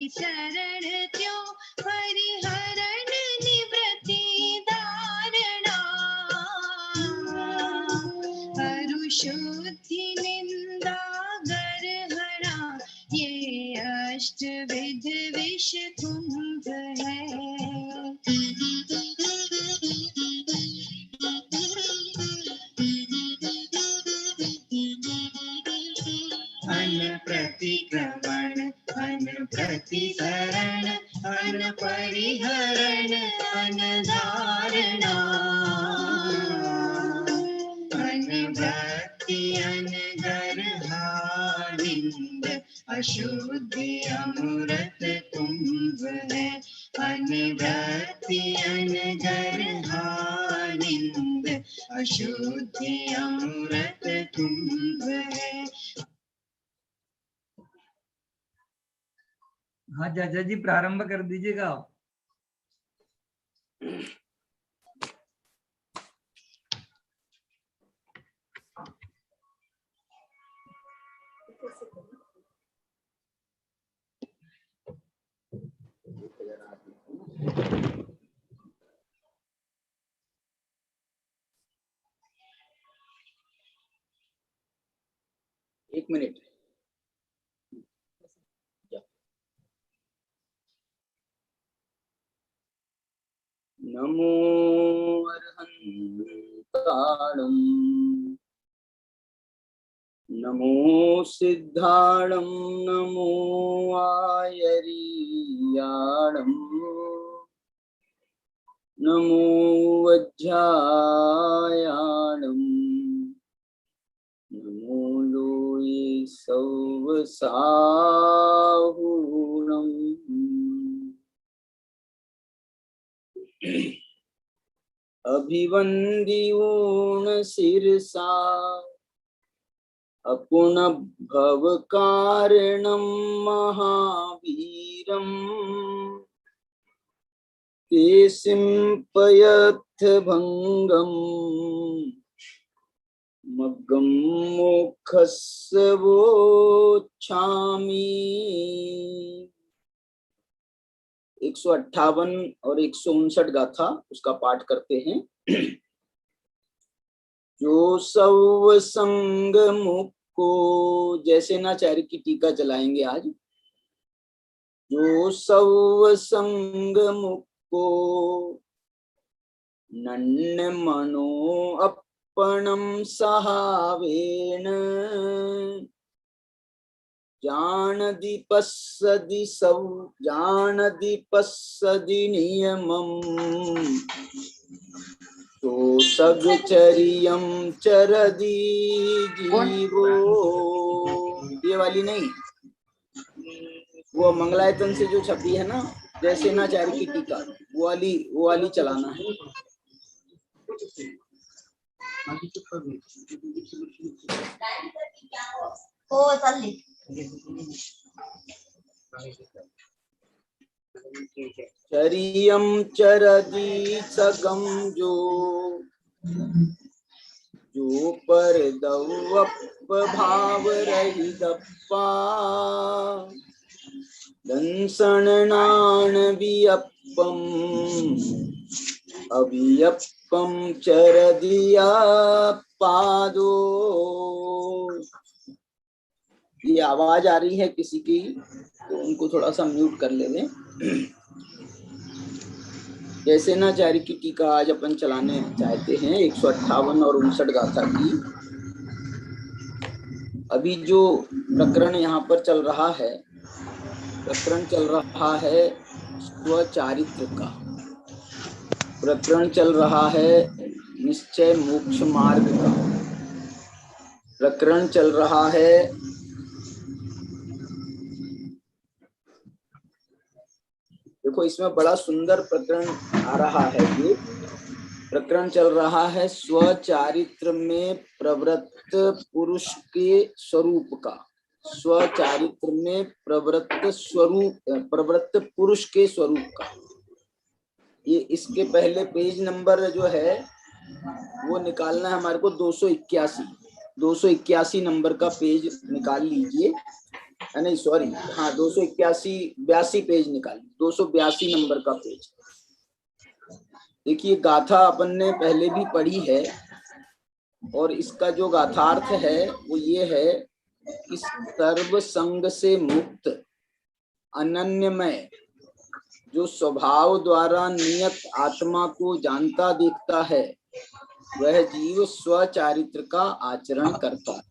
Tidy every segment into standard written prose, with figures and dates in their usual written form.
शरण त्यों परिहरण निवृत्ति धारणा अरुशुद्धि निंदा गर्हणा ये अष्टविध विष कुंभ है। अन प्रतिक्रमण अन प्रतिसरण अन परिहरण अन धारणा अन भक्ति अन गर्हानिंद अशुद्धि अमृत कुंभ है। अन भक्ति अन गर्हानिंद अशुद्धि अमृत कुंभ है। हाँ चाचा जी प्रारंभ कर दीजिएगा। एक मिनट। नमो अर्हन्ताणं नमो सिद्धाणं नमो आयरीयाणं नमो वज्रायाणं नमो लोये सौवसाहूणम्। अभिवंदियोन शिरसा अपुन भव कारणं महावीरम् ते सिंपयथ भंगम मग्गम मोक्षस्य वोच्छामि। 158 और 159 गाथा उसका पाठ करते हैं। जो सव संग मुक्को, जैसे नाचार्य की टीका चलाएंगे आज। जो सव संग मुक्को नन्य मनो अपनम सहावेन जानदि पश्यदि नियमम् तो सगचर्यं चरदि जीवो। ये वाली नहीं, वो मंगलायतन से जो छपी है ना, जैसे नाचार्य की टीका, वो वाली चलाना है। चरियम चरदी सकम जो पर दौप भाव रही दप्पा दंसनान वियप्पम अभियप्पम चरदिया पादो। ये आवाज आ रही है किसी की तो उनको थोड़ा सा म्यूट कर ले लें। जैसे नाचार्य की टीका आज अपन चलाने चाहते हैं 158 और 59 गाथा की। अभी जो प्रकरण यहाँ पर चल रहा है, प्रकरण चल रहा है स्वचारित्र का, प्रकरण चल रहा है निश्चय मोक्ष मार्ग का, प्रकरण चल रहा है देखो इसमें बड़ा सुंदर प्रकरण आ रहा है। ये प्रकरण चल रहा है स्वचारित्र में प्रवृत्त पुरुष के स्वरूप का, स्वचारित्र में प्रवृत्त पुरुष के स्वरूप का। ये इसके पहले पेज नंबर जो है वो निकालना है हमारे को 281 नंबर का पेज निकाल लीजिए। नहीं सॉरी, हाँ 282 पेज निकालिए, 282 नंबर का पेज। देखिए गाथा अपन ने पहले भी पढ़ी है, और इसका जो गाथार्थ है वो ये है कि सर्व संग से मुक्त अनन्यमय जो स्वभाव द्वारा नियत आत्मा को जानता देखता है, वह जीव स्वचारित्र का आचरण करता है।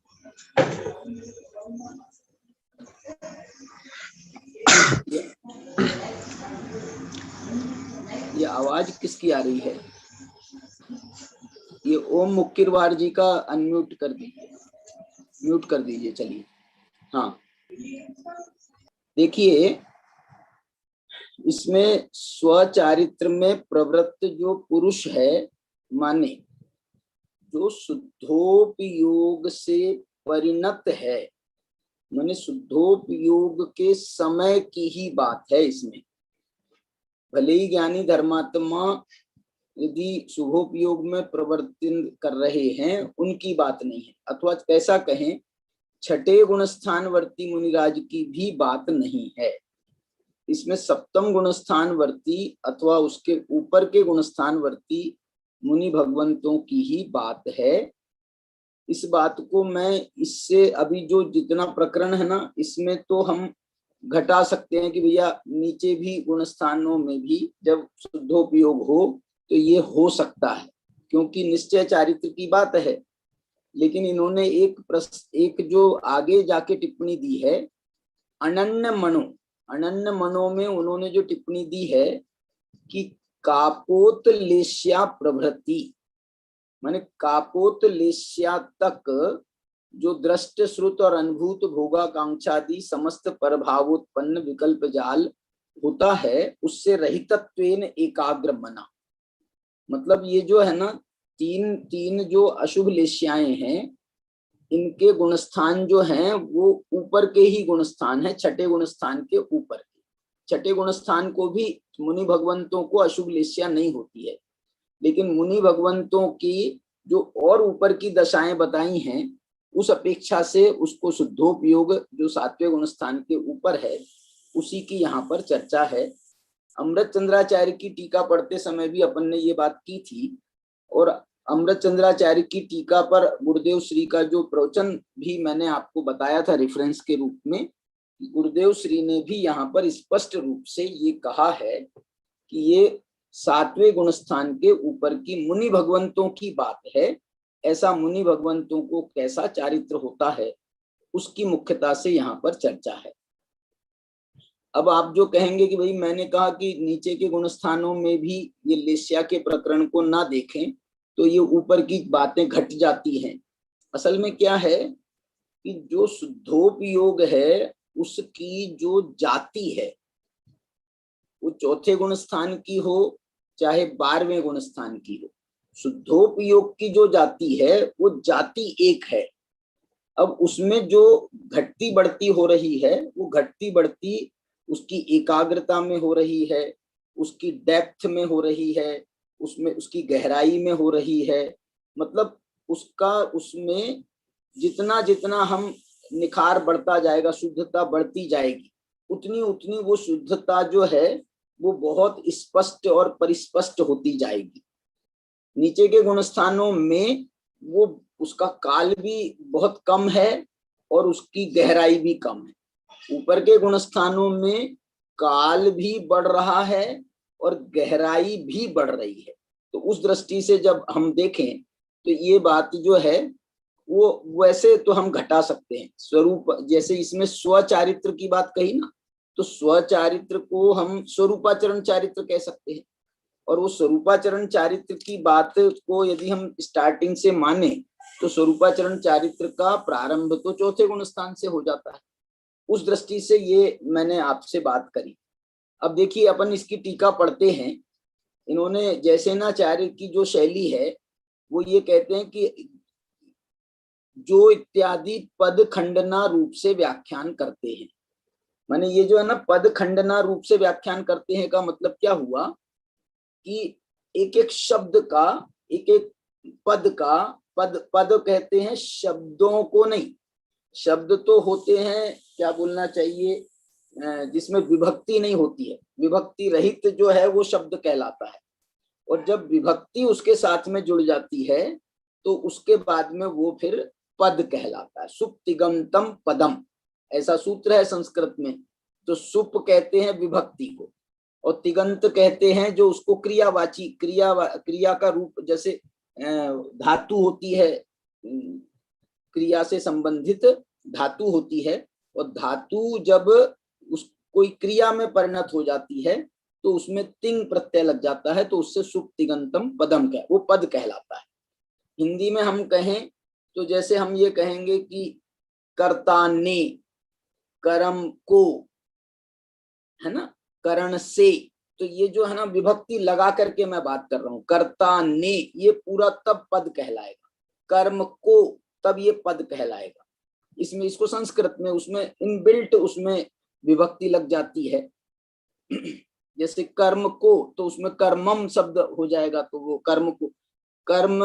ये आवाज किसकी आ रही है? ये ओम मुक्किरवार जी का अनम्यूट कर दीजिए, म्यूट कर दीजिए। चलिए, हाँ देखिए इसमें स्वचारित्र में प्रवृत्त जो पुरुष है, माने जो शुद्धोपयोग से परिणत है, माने शुद्धोपयोग के समय की ही बात है इसमें। भले ही ज्ञानी धर्मात्मा यदि शुभोपयोग में प्रवर्तन कर रहे हैं, उनकी बात नहीं है, अथवा कैसा कहें छठे गुणस्थानवर्ती मुनिराज की भी बात नहीं है। इसमें सप्तम गुणस्थानवर्ती अथवा उसके ऊपर के गुणस्थानवर्ती मुनि भगवंतों की ही बात है। इस बात को मैं इससे अभी जो जितना प्रकरण है ना, इसमें तो हम घटा सकते हैं कि भैया नीचे भी गुणस्थानों में भी जब शुद्धोपयोग हो तो ये हो सकता है, क्योंकि निश्चय चारित्र की बात है। लेकिन इन्होंने एक जो आगे जाके टिप्पणी दी है अनन्य मनो में उन्होंने जो टिप्पणी दी है कि कापोत लेश्या प्रभृति, माने कापोत लेश्या तक जो दृष्ट श्रुत और अनुभूत भोगाकांक्षादि समस्त परभावोत्पन्न विकल्प जाल होता है, उससे रहितत्वेन एकाग्र मना। मतलब ये जो है ना तीन जो अशुभ लेश्याएं हैं, इनके गुणस्थान जो हैं वो ऊपर के ही गुणस्थान है, छठे गुणस्थान के ऊपर के। छठे गुणस्थान को भी मुनि भगवंतों को अशुभ लेश्या नहीं होती है, लेकिन मुनि भगवंतों की जो और ऊपर की दशाएं बताई हैं, उस अपेक्षा से उसको शुद्धोपयोग जो सातवें गुणस्थान के ऊपर है, उसी की यहाँ पर चर्चा है। अमृत चंद्राचार्य की टीका पढ़ते समय भी अपन ने ये बात की थी, और अमृत चंद्राचार्य की टीका पर गुरुदेव श्री का जो प्रवचन भी मैंने आपको बताया था रेफरेंस के रूप में, गुरुदेव श्री ने भी यहाँ पर स्पष्ट रूप से ये कहा है कि ये सातवें गुणस्थान के ऊपर की मुनि भगवंतों की बात है। ऐसा मुनि भगवंतों को कैसा चारित्र होता है, उसकी मुख्यता से यहाँ पर चर्चा है। अब आप जो कहेंगे कि भाई मैंने कहा कि नीचे के गुणस्थानों में भी ये लेश्या के प्रकरण को ना देखें तो ये ऊपर की बातें घट जाती हैं। असल में क्या है कि जो शुद्धोपयोग है उसकी जो जाति है, वो चौथे गुणस्थान की हो चाहे 12वें गुणस्थान की हो, शुद्धोपयोग की जो जाति है वो जाति एक है। अब उसमें जो घटती बढ़ती हो रही है, वो घटती बढ़ती उसकी एकाग्रता में हो रही है, उसकी डेप्थ में हो रही है, उसमें उसकी गहराई में हो रही है। मतलब उसका उसमें जितना जितना हम निखार बढ़ता जाएगा, शुद्धता बढ़ती जाएगी, उतनी उतनी वो शुद्धता जो है वो बहुत स्पष्ट और परिस्पष्ट होती जाएगी। नीचे के गुणस्थानों में वो उसका काल भी बहुत कम है और उसकी गहराई भी कम है। ऊपर के गुणस्थानों में काल भी बढ़ रहा है और गहराई भी बढ़ रही है। तो उस दृष्टि से जब हम देखें तो ये बात जो है वो वैसे तो हम घटा सकते हैं स्वरूप, जैसे इसमें स्वचारित्र की बात कही ना, तो स्वचारित्र को हम स्वरूपाचरण चारित्र कह सकते हैं। और वो स्वरूपाचरण चारित्र की बात को यदि हम स्टार्टिंग से माने तो स्वरूपाचरण चारित्र का प्रारंभ तो चौथे गुणस्थान से हो जाता है। उस दृष्टि से ये मैंने आपसे बात करी। अब देखिए अपन इसकी टीका पढ़ते हैं। इन्होंने जैसेनाचार्य की जो शैली है वो ये कहते हैं कि जो इत्यादि पद खंडना रूप से व्याख्यान करते हैं, माने ये जो है ना पद खंडना रूप से व्याख्यान करते हैं का मतलब क्या हुआ कि एक एक शब्द का, एक एक पद का, पद कहते हैं शब्दों को नहीं, शब्द तो होते हैं क्या बोलना चाहिए, जिसमें विभक्ति नहीं होती है, विभक्ति रहित जो है वो शब्द कहलाता है। और जब विभक्ति उसके साथ में जुड़ जाती है तो उसके बाद में वो फिर पद कहलाता है। सुप्तिगंतम पदम, ऐसा सूत्र है संस्कृत में। तो सुप कहते हैं विभक्ति को, और तिगंत कहते हैं जो उसको क्रियावाची, क्रिया का रूप, जैसे धातु होती है, क्रिया से संबंधित धातु होती है, और धातु जब उस कोई क्रिया में परिणत हो जाती है तो उसमें तिंग प्रत्यय लग जाता है, तो उससे सुप्तिगंतम पदम क्या, वो पद कहलाता है। हिंदी में हम कहें तो जैसे हम ये कहेंगे कि कर्ता ने, कर्म को, है ना, करण से, तो ये जो है ना विभक्ति लगा करके मैं बात कर रहा हूं। कर्ता ने ये पूरा तब पद कहलाएगा, कर्म को तब ये पद कहलाएगा। इसमें इसको संस्कृत में उसमें इनबिल्ट उसमें विभक्ति लग जाती है। जैसे कर्म को तो उसमें कर्मम शब्द हो जाएगा, तो वो कर्म को, कर्म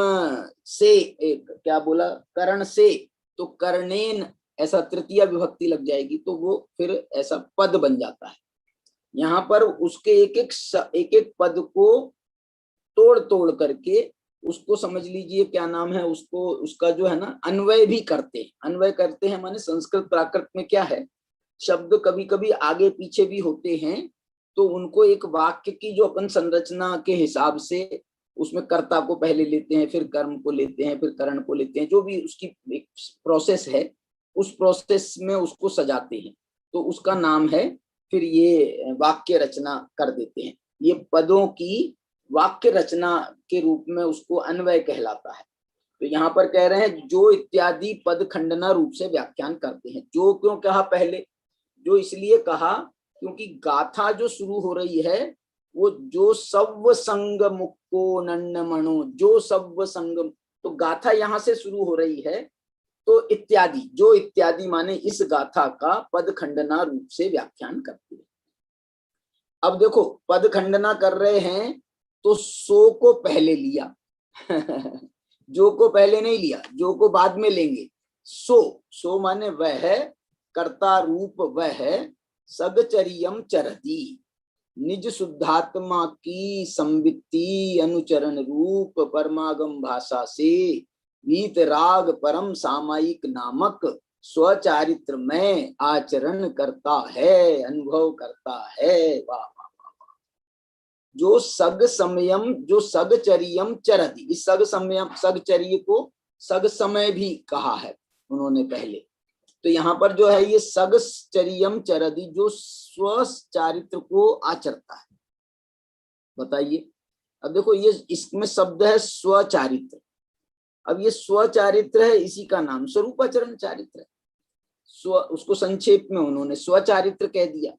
से एक क्या बोला, करण से, तो कर्णेन ऐसा तृतीय विभक्ति लग जाएगी, तो वो फिर ऐसा पद बन जाता है। यहाँ पर उसके एक एक पद को तोड़ तोड़ करके उसको समझ लीजिए क्या नाम है उसको, उसका जो है ना अन्वय भी करते हैं। अन्वय करते हैं माने संस्कृत प्राकृत में क्या है, शब्द कभी कभी आगे पीछे भी होते हैं, तो उनको एक वाक्य की जो अपन संरचना के हिसाब से उसमें कर्ता को पहले लेते हैं, फिर कर्म को लेते हैं, फिर करण को लेते हैं, जो भी उसकी एक प्रोसेस है उस प्रोसेस में उसको सजाते हैं, तो उसका नाम है फिर ये वाक्य रचना कर देते हैं। ये पदों की वाक्य रचना के रूप में उसको अन्वय कहलाता है। तो यहाँ पर कह रहे हैं जो इत्यादि पद खंडना रूप से व्याख्यान करते हैं। जो क्यों कहा पहले, जो इसलिए कहा क्योंकि गाथा जो शुरू हो रही है वो जो सव्व संग मुक्को नन्न मणो, जो सव्व संग, तो गाथा यहाँ से शुरू हो रही है, तो इत्यादि, जो इत्यादि माने इस गाथा का पद खंडना रूप से व्याख्यान करते हैं। अब देखो पद खंडना कर रहे हैं तो सो को पहले लिया जो को पहले नहीं लिया, जो को बाद में लेंगे। सो माने वह, कर्ता रूप वह, सगचरियम चरती, निज शुद्धात्मा की संवित्ति अनुचरण रूप परमागम भाषा से वीत राग परम सामायिक नामक स्वचारित्र में आचरण करता है, अनुभव करता है। वाह वाह वाह। जो सग समयम, जो सगचरियम चरति, इस सग समयम, सगचर्य को सग समय भी कहा है उन्होंने पहले। तो यहाँ पर जो है ये सगचर्यम चरति, जो स्वचारित्र को आचरता है। बताइए, अब देखो ये इसमें शब्द है स्वचारित्र। अब ये स्वचारित्र है, इसी का नाम स्वरूपाचरण चारित्र है। स्व, उसको संक्षेप में उन्होंने स्वचारित्र कह दिया।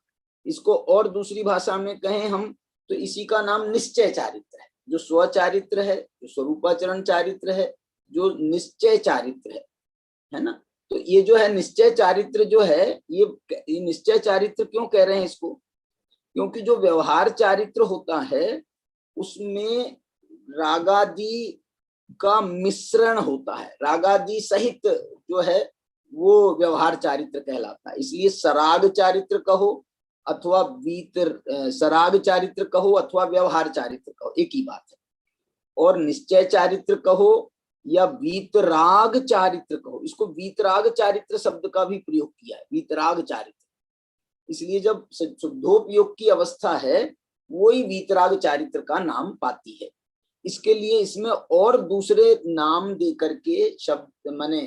इसको और दूसरी भाषा में कहें हम तो इसी का नाम निश्चय चारित्र है। जो स्वचारित्र है, जो स्वरूपाचरण चारित्र है, जो निश्चय चारित्र है ना। तो ये जो है निश्चय चारित्र जो है, ये निश्चय चारित्र क्यों कह रहे हैं इसको, क्योंकि जो व्यवहार चारित्र होता है उसमें रागादि का मिश्रण होता है, रागादि सहित जो है वो व्यवहार चारित्र कहलाता है। इसलिए सराग चारित्र कहो अथवा सराग चारित्र कहो अथवा व्यवहार चारित्र कहो, एक ही बात है। और निश्चय चारित्र कहो या वीतराग चारित्र कहो, इसको वीतराग चारित्र शब्द का भी प्रयोग किया है, वीतराग चारित्र। इसलिए जब शुद्धोपयोग की अवस्था है वही वीतराग चारित्र का नाम पाती है। इसके लिए इसमें और दूसरे नाम दे करके, शब्द माने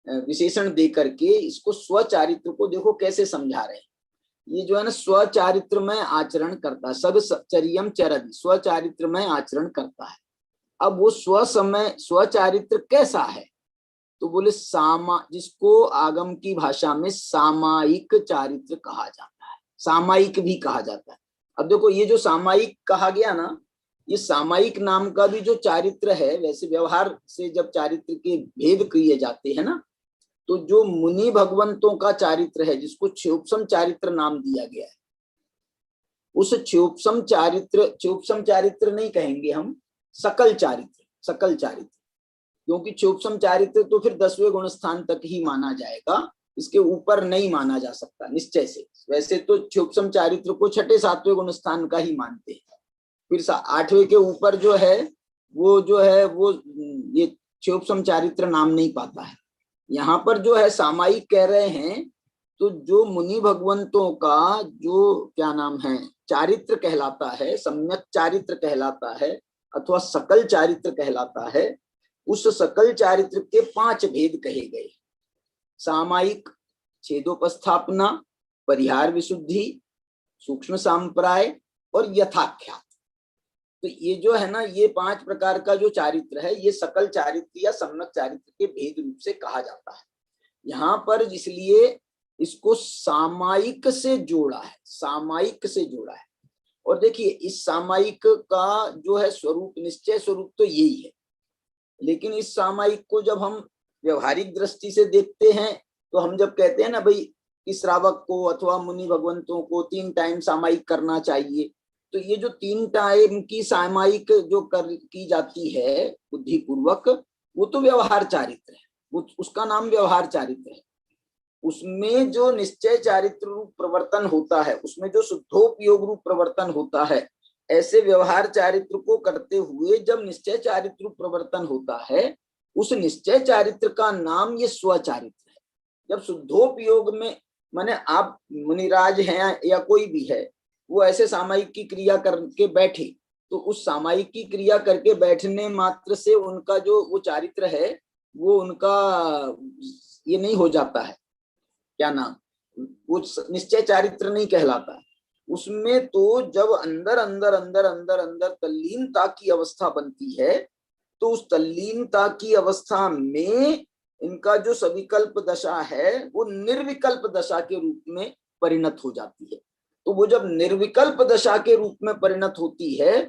विशेषण दे करके इसको स्वचारित्र को देखो कैसे समझा रहे हैं। ये जो है ना स्वचारित्र में आचरण करता है, सगचर्यम चरति, स्वचारित्र में आचरण करता है। अब वो स्वचारित्र कैसा है, तो बोले जिसको आगम की भाषा में सामायिक चारित्र कहा जाता है, सामायिक भी कहा जाता है। अब देखो ये जो सामायिक कहा गया ना, ये सामायिक नाम का भी जो चारित्र है, वैसे व्यवहार से जब चारित्र के भेद किए जाते हैं ना, तो जो मुनि भगवंतों का चारित्र है जिसको क्षोपसम चारित्र नाम दिया गया है, उस क्षोपसम चारित्र नहीं कहेंगे हम, सकल चारित्र, क्योंकि क्षोपसम चारित्र तो फिर 10वें गुण स्थान तक ही माना जाएगा, इसके ऊपर नहीं माना जा सकता निश्चय से। वैसे तो क्षोभसम चारित्र को छठे सातवें गुण स्थान का ही मानते हैं, फिर आठवें के ऊपर जो है वो ये क्षोभसम चारित्र नाम नहीं पाता है। यहाँ पर जो है सामायिक कह रहे हैं, तो जो मुनि भगवंतों का जो क्या नाम है चारित्र कहलाता है, सम्यक चारित्र कहलाता है अथवा सकल चारित्र कहलाता है, उस सकल चारित्र के 5 भेद कहे गए। सामायिक, छेदोपस्थापना, परिहार विशुद्धि, सूक्ष्म सांप्राय और यथाख्यात। तो ये जो है ना, ये 5 प्रकार का जो चारित्र है, ये सकल चारित्र या सम्यक चारित्र के भेद रूप से कहा जाता है। यहाँ पर इसलिए इसको सामायिक से जोड़ा है, सामायिक से जोड़ा है। और देखिए इस सामायिक का जो है स्वरूप, निश्चय स्वरूप तो यही है, लेकिन इस सामायिक को जब हम व्यवहारिक दृष्टि से देखते हैं, तो हम जब कहते हैं ना भाई कि श्रावक को अथवा मुनि भगवंतों को 3 टाइम सामायिक करना चाहिए, तो ये जो 3 टाइम की सामायिक जो की जाती है बुद्धि पूर्वक, वो तो व्यवहार चारित्र है, वो उसका नाम व्यवहार चारित्र है। उसमें जो निश्चय चारित्र रूप प्रवर्तन होता है, उसमें जो शुद्धोपयोग रूप प्रवर्तन होता है, ऐसे व्यवहार चारित्र को करते हुए जब निश्चय चारित्र रूप प्रवर्तन होता है, उस निश्चय चारित्र का नाम ये स्वचारित्र है। जब शुद्धोपयोग में, माने आप मुनिराज हैं या कोई भी है, वो ऐसे सामायिक की क्रिया करके बैठे, तो उस सामायिक की क्रिया करके बैठने मात्र से उनका जो वो चारित्र है, वो उनका ये नहीं हो जाता है, क्या नाम, वो निश्चय चारित्र नहीं कहलाता। उसमें तो जब अंदर अंदर अंदर अंदर अंदर तल्लीनता की अवस्था बनती है, तो उस तल्लीनता की अवस्था में इनका जो सविकल्प दशा है वो निर्विकल्प दशा के रूप में परिणत हो जाती है। तो वो जब निर्विकल्प दशा के रूप में परिणत होती है,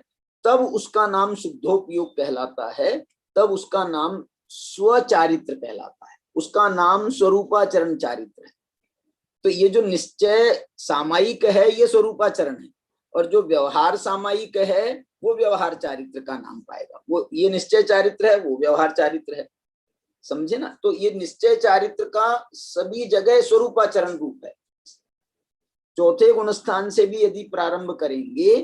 तब उसका नाम शुद्धोपयोग कहलाता है, तब उसका नाम स्वचारित्र कहलाता है, उसका नाम स्वरूपाचरण चारित्र है। तो ये जो निश्चय सामायिक है ये स्वरूपाचरण है, और जो व्यवहार सामायिक है वो व्यवहार चारित्र का नाम पाएगा। वो ये निश्चय चारित्र है, वो व्यवहार चारित्र है, समझे ना। तो ये निश्चय चारित्र का सभी जगह स्वरूपाचरण रूप है। चौथे गुण स्थान से भी यदि प्रारंभ करेंगे,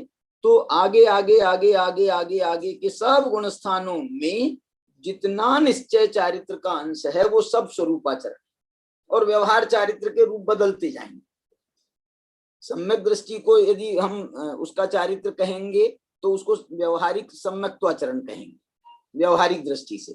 तो आगे आगे आगे आगे आगे आगे के सब गुण स्थानों में जितना निश्चय चारित्र का अंश है वो सब स्वरूपाचरण, और व्यवहार चारित्र के रूप बदलते जाएंगे। सम्यक दृष्टि को यदि हम उसका चारित्र कहेंगे, तो उसको व्यवहारिक सम्यक्त्वाचरण कहेंगे व्यवहारिक दृष्टि से।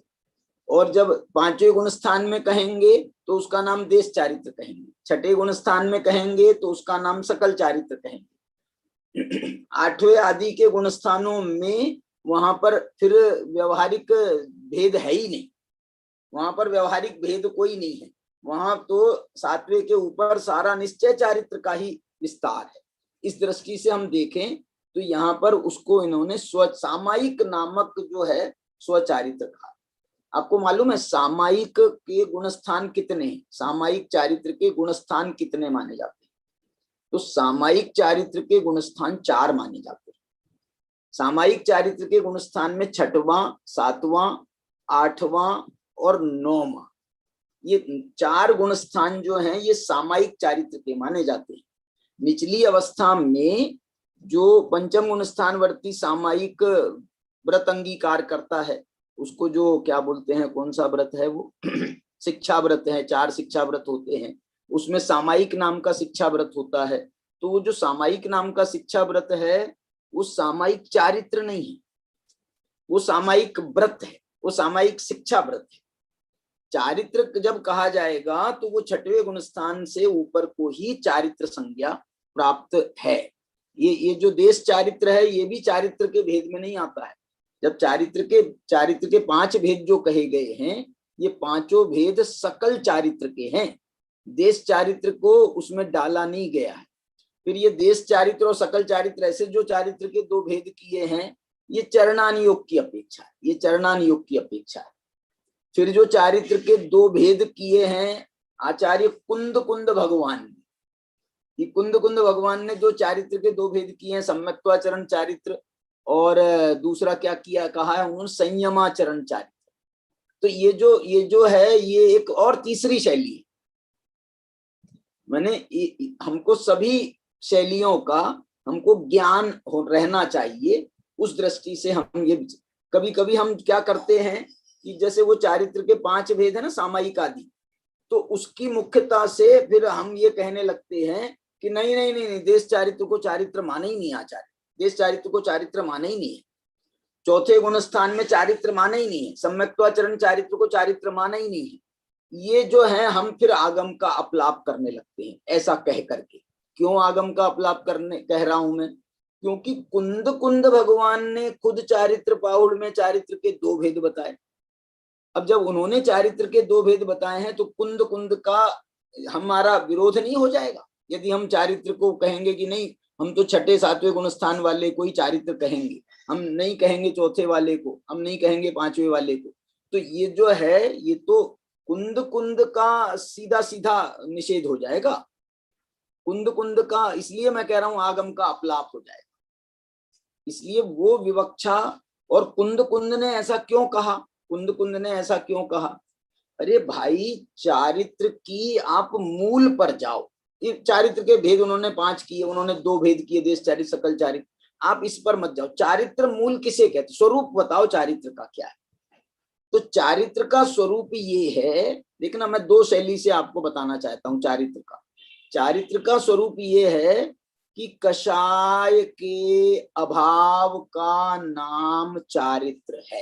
और जब 5वें गुण स्थान में कहेंगे तो उसका नाम देश चारित्र कहेंगे। 6ठे गुण स्थान में कहेंगे तो उसका नाम सकल चारित्र कहेंगे। 8वें आदि के गुण स्थानों में वहां पर फिर व्यवहारिक भेद है ही नहीं, वहां पर व्यवहारिक भेद कोई नहीं है। वहां तो 7वें के ऊपर सारा निश्चय चारित्र का ही विस्तार है। इस दृष्टि से हम देखें तो यहाँ पर उसको इन्होंने स्व सामायिक नामक जो है स्वचारित्र कहा। आपको मालूम है सामायिक के गुणस्थान कितने हैं? सामायिक चारित्र के गुणस्थान कितने माने जाते हैं? तो सामायिक चारित्र के गुणस्थान 4 माने जाते हैं। सामायिक चारित्र के गुणस्थान में 6वां, 7वां, 8वां और 9वां, ये 4 गुणस्थान जो हैं ये सामायिक चारित्र के माने जाते हैं। निचली अवस्था में जो पंचम गुण स्थानवर्ती सामायिक व्रत अंगीकार करता है, उसको जो क्या बोलते हैं, कौन सा व्रत है वो शिक्षा व्रत है। 4 शिक्षा व्रत होते हैं, उसमें सामायिक नाम का शिक्षा व्रत होता है। तो वो जो सामायिक नाम का शिक्षा व्रत है वो सामायिक चारित्र नहीं है, वो सामायिक व्रत है, वो सामायिक शिक्षा व्रत है। चारित्र जब कहा जाएगा तो वो 6वें गुण स्थान से ऊपर को ही चारित्र संज्ञा प्राप्त है। ये जो देश चारित्र है ये भी चारित्र के भेद में नहीं आता है। जब चारित्र के 5 भेद जो कहे गए हैं, ये 5 भेद सकल चारित्र के हैं, देश चारित्र को उसमें डाला नहीं गया है। फिर ये देश चारित्र और सकल चारित्र, ऐसे जो चारित्र के 2 भेद किए हैं, ये चरणानुयोग की अपेक्षा है, ये चरणानुयोग की अपेक्षा है। फिर जो चारित्र के 2 भेद किए हैं आचार्य कुंद भगवान ने, ये कुंद भगवान ने जो चारित्र के 2 भेद किए हैं, सम्यक्त्वाचरण चारित्र और दूसरा क्या किया कहा है उन्होंने, संयमाचरण चारित्र। तो ये जो है ये एक और तीसरी शैली है। मैंने हमको सभी शैलियों का हमको ज्ञान रहना चाहिए। उस दृष्टि से हम ये कभी कभी हम क्या करते हैं कि जैसे वो चारित्र के 5 भेद है ना, सामायिक आदि, तो उसकी मुख्यता से फिर हम ये कहने लगते हैं कि नहीं नहीं नहीं नहीं, देश चारित्र को चारित्र माने ही नहीं आचार्य, देश चारित्र को चारित्र माने ही नहीं है, चौथे गुण स्थान में चारित्र माने ही नहीं है, सम्यक्त्वाचरण चारित्र को चारित्र माना ही नहीं है। ये जो है हम फिर आगम का अपलाप करने लगते हैं ऐसा कह करके। क्यों आगम का अपलाप करने कह रहा हूं मैं? क्योंकि कुंद कुंद भगवान ने खुद चारित्र पाहुड़ में चारित्र के 2 भेद बताए। अब जब उन्होंने चारित्र के 2 भेद बताए हैं तो कुंद कुंद का हमारा विरोध नहीं हो जाएगा यदि हम चारित्र को कहेंगे कि नहीं, हम तो छठे 7वें गुण स्थान वाले को ही चारित्र कहेंगे, हम नहीं कहेंगे चौथे वाले को, हम नहीं कहेंगे 5वें वाले को। तो ये जो है ये तो कुंद कुंद का सीधा सीधा निषेध हो जाएगा, कुंद कुंद का। इसलिए मैं कह रहा हूं आगम का अपलाप हो जाएगा। इसलिए वो विवक्षा, और कुंद कुंद ने ऐसा क्यों कहा, कुंद कुंद ने ऐसा क्यों कहा? अरे भाई, चारित्र की आप मूल पर जाओ। ये चारित्र के भेद उन्होंने 5 किए, उन्होंने 2 भेद किए, देश चारित्र सकल चारित्र, आप इस पर मत जाओ। चारित्र मूल किसे कहते? स्वरूप बताओ चारित्र का क्या है। तो चारित्र का स्वरूप ये है, देखना मैं 2 शैली से आपको बताना चाहता हूं चारित्र का। चारित्र का स्वरूप ये है कि कषाय के अभाव का नाम चारित्र है।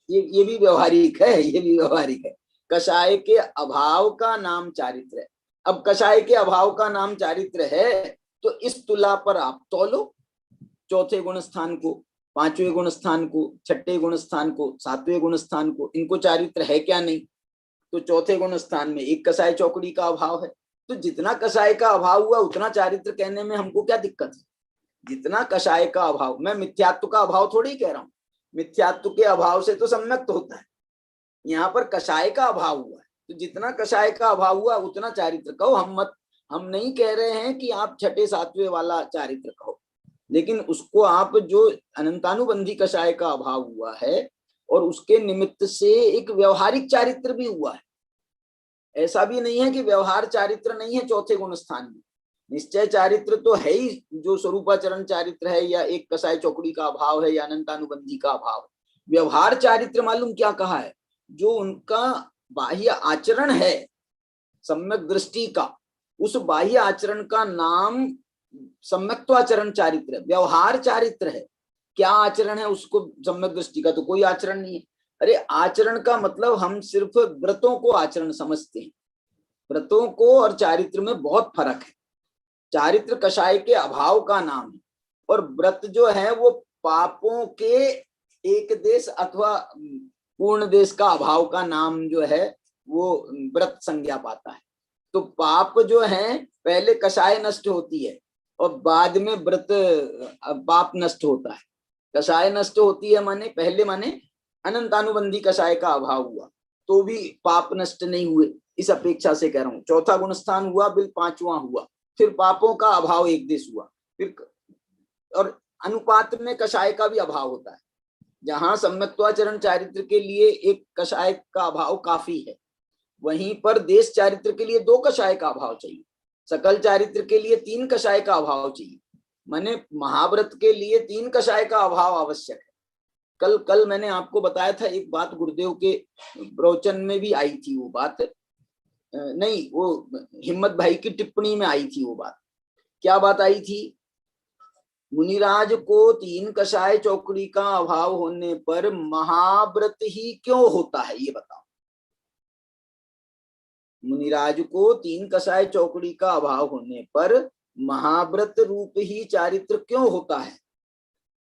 ये भी व्यवहारिक है, ये भी व्यवहारिक है। कषाय के अभाव का नाम चारित्र है। अब कषाय के अभाव का नाम चारित्र है तो इस तुला पर आप तौलो, चौथे गुण स्थान को, 5वें गुण स्थान को, छठे गुण स्थान को, 7वें गुण स्थान को, इनको चारित्र है क्या? नहीं। तो चौथे गुण स्थान में एक कषाय चौकड़ी का अभाव है, तो जितना कषाय का अभाव हुआ उतना चारित्र कहने में हमको क्या दिक्कत है? जितना कषाय का अभाव, मैं मिथ्यात्व का अभाव थोड़ी कह रहा हूं, मिथ्यात्व के अभाव से तो सम्यक्त होता है, यहाँ पर कषाय का अभाव हुआ है, तो जितना कषाय का अभाव हुआ उतना चारित्र कहो। हम नहीं कह रहे हैं कि आप छठे 7वें वाला चारित्र कहो, लेकिन उसको आप जो अनंतानुबंधी कषाय का अभाव हुआ है और उसके निमित्त से एक व्यवहारिक चारित्र भी हुआ है। ऐसा भी नहीं है कि व्यवहार चारित्र नहीं है चौथे गुण स्थान में, निश्चय चारित्र तो है ही, जो स्वरूपाचरण चारित्र है या एक कषाय चौकड़ी का अभाव है या अनंतानुबंधी का अभाव। व्यवहार चारित्र मालूम क्या कहा है? जो उनका बाह्य आचरण है सम्यक दृष्टि का, उस बाह्य आचरण का नाम सम्यक्त्वाचरण चारित्र है, व्यवहार चारित्र है। क्या आचरण है उसको? सम्यक दृष्टि का तो कोई आचरण नहीं है। अरे आचरण का मतलब हम सिर्फ व्रतों को आचरण समझते हैं, व्रतों को और चारित्र में बहुत फर्क है। चारित्र कषाय के अभाव का नाम है और व्रत जो है वो पापों के एक देश अथवा पूर्ण देश का अभाव का नाम जो है वो व्रत संज्ञा पाता है। तो पाप जो है पहले कषाय नष्ट होती है और बाद में व्रत पाप नष्ट होता है। कषाय नष्ट होती है माने पहले माने अनंतानुबंधी कषाय का अभाव हुआ तो भी पाप नष्ट नहीं हुए, इस अपेक्षा से कह रहा हूं। चौथा गुण स्थान हुआ, बिल 5वां हुआ, फिर पापों का अभाव एक देश हुआ, फिर और अनुपात में कषाय का भी अभाव होता है। जहां सम्यक्त्वाचरण चारित्र के लिए एक कषाय का अभाव काफी है, वहीं पर देश चारित्र के लिए 2 कषाय का अभाव चाहिए, सकल चारित्र के लिए 3 कषाय का अभाव चाहिए, माने महाव्रत के लिए 3 कषाय का अभाव आवश्यक है। कल मैंने आपको बताया था एक बात, गुरुदेव के प्रवचन में भी आई थी वो बात, नहीं वो हिम्मत भाई की टिप्पणी में आई थी वो बात। क्या बात आई थी? मुनिराज को 3 कषाय चौकड़ी का अभाव होने पर महाव्रत ही क्यों होता है, ये बताओ। मुनिराज को 3 कषाय चौकड़ी का अभाव होने पर महाव्रत रूप ही चारित्र क्यों होता है?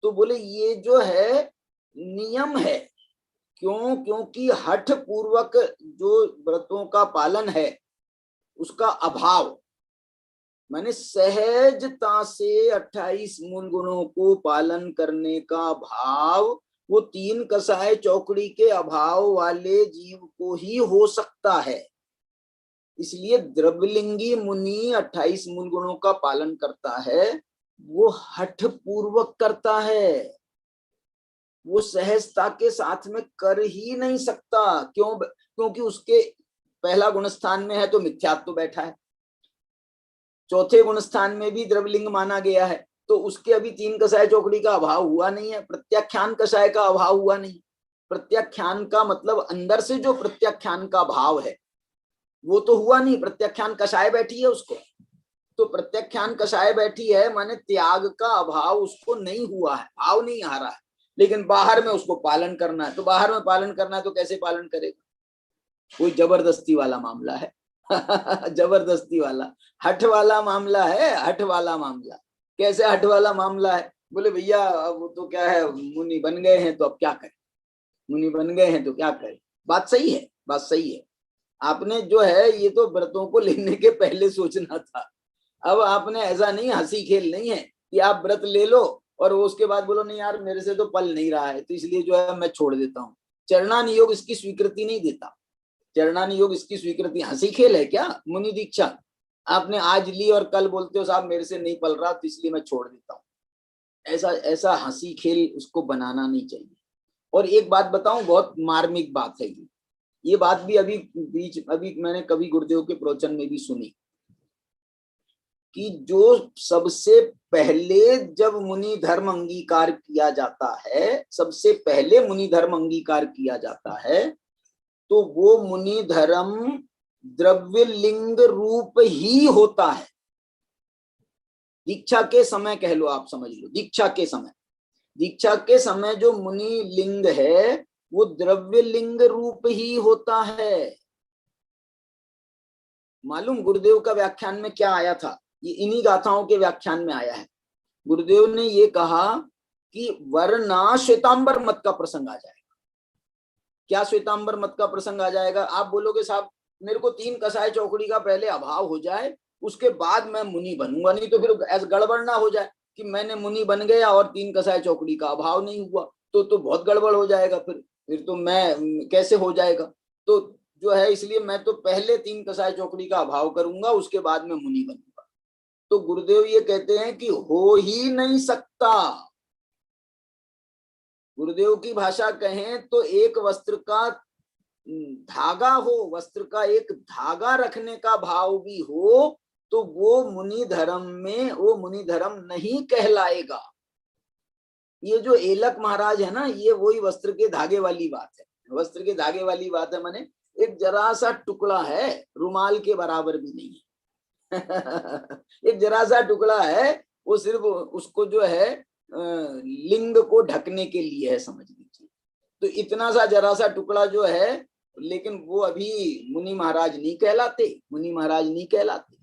तो बोले ये जो है नियम है। क्यों? क्योंकि हठ पूर्वक जो व्रतों का पालन है उसका अभाव, माने सहजता से 28 मूल गुणों को पालन करने का भाव, वो 3 कषाय चौकड़ी के अभाव वाले जीव को ही हो सकता है। इसलिए द्रव्यलिंगी मुनि 28 मूल गुणों का पालन करता है, वो हठ पूर्वक करता है, वो सहजता के साथ में कर ही नहीं सकता। क्यों? क्योंकि उसके पहला गुण स्थान में है तो मिथ्यात्व बैठा है, चौथे गुण स्थान में भी द्रवलिंग माना गया है, तो उसके अभी तीन कषाय चौकड़ी का अभाव हुआ नहीं है, प्रत्याख्यान कषाय का अभाव हुआ नहीं। प्रत्याख्यान का मतलब अंदर से जो प्रत्याख्यान का भाव है वो तो हुआ नहीं, प्रत्याख्यान कषाय बैठी है उसको। तो प्रत्याख्यान कषाय बैठी है माने त्याग का अभाव उसको नहीं हुआ है, भाव नहीं आ रहा है, लेकिन बाहर में उसको पालन करना है। तो बाहर में पालन करना है तो कैसे पालन करेगा? कोई जबरदस्ती वाला मामला है जबरदस्ती वाला हठ वाला मामला है, हठ वाला मामला। कैसे हठ वाला मामला है? बोले भैया वो तो क्या है, मुनि बन गए हैं तो अब क्या करें, मुनि बन गए हैं तो क्या करें। बात सही है, बात सही है। आपने जो है ये तो व्रतों को लेने के पहले सोचना था। अब आपने ऐसा नहीं, हंसी खेल नहीं है कि आप व्रत ले लो और वो उसके बाद बोलो नहीं यार मेरे से तो पल नहीं रहा है तो इसलिए जो है मैं छोड़ देता हूँ। चरणान योग इसकी स्वीकृति नहीं देता। चरणान योग इसकी स्वीकृति, हंसी खेल है क्या? मुनि दीक्षा आपने आज ली और कल बोलते हो साहब मेरे से नहीं पल रहा तो इसलिए मैं छोड़ देता हूँ। ऐसा ऐसा हंसी खेल उसको बनाना नहीं चाहिए। और एक बात बताऊं, बहुत मार्मिक बात है ये बात भी अभी मैंने कभी गुरुदेव के प्रवचन में भी सुनी कि जो सबसे पहले जब मुनि धर्म अंगीकार किया जाता है, सबसे पहले मुनि धर्म अंगीकार किया जाता है तो वो मुनि धर्म द्रव्य लिंग रूप ही होता है। दीक्षा के समय कह लो, आप समझ लो, दीक्षा के समय जो मुनि लिंग है वो द्रव्य लिंग रूप ही होता है। मालूम गुरुदेव का व्याख्यान में क्या आया था? ये इन्हीं गाथाओं के व्याख्यान में आया है। गुरुदेव ने ये कहा कि वरना श्वेतांबर मत का प्रसंग आ जाएगा। क्या श्वेतांबर मत का प्रसंग आ जाएगा? आप बोलोगे साहब मेरे को तीन कसाय चौकड़ी का पहले अभाव हो जाए उसके बाद मैं मुनि बनूंगा, नहीं तो फिर ऐसा गड़बड़ ना हो जाए कि मैंने मुनि बन गया और तीन कसाय चौकड़ी का अभाव नहीं हुआ तो बहुत गड़बड़ हो जाएगा। फिर तो मैं कैसे हो जाएगा? तो जो है इसलिए मैं तो पहले तीन कसाय चौकड़ी का अभाव करूंगा उसके बाद में मुनि बनूंगा। तो गुरुदेव ये कहते हैं कि हो ही नहीं सकता। गुरुदेव की भाषा कहें तो एक वस्त्र का धागा हो, वस्त्र का एक धागा रखने का भाव भी हो तो वो मुनि धर्म में वो मुनि धर्म नहीं कहलाएगा। ये जो एलक महाराज है ना, ये वही वस्त्र के धागे वाली बात है। वस्त्र के धागे वाली बात है माने एक जरा सा टुकड़ा है, रुमाल के बराबर भी नहीं है एक जरा सा टुकड़ा है, वो सिर्फ उसको जो है लिंग को ढकने के लिए है, समझ लीजिए। तो इतना सा जरा सा टुकड़ा जो है, लेकिन वो अभी मुनि महाराज नहीं कहलाते, मुनि महाराज नहीं कहलाते।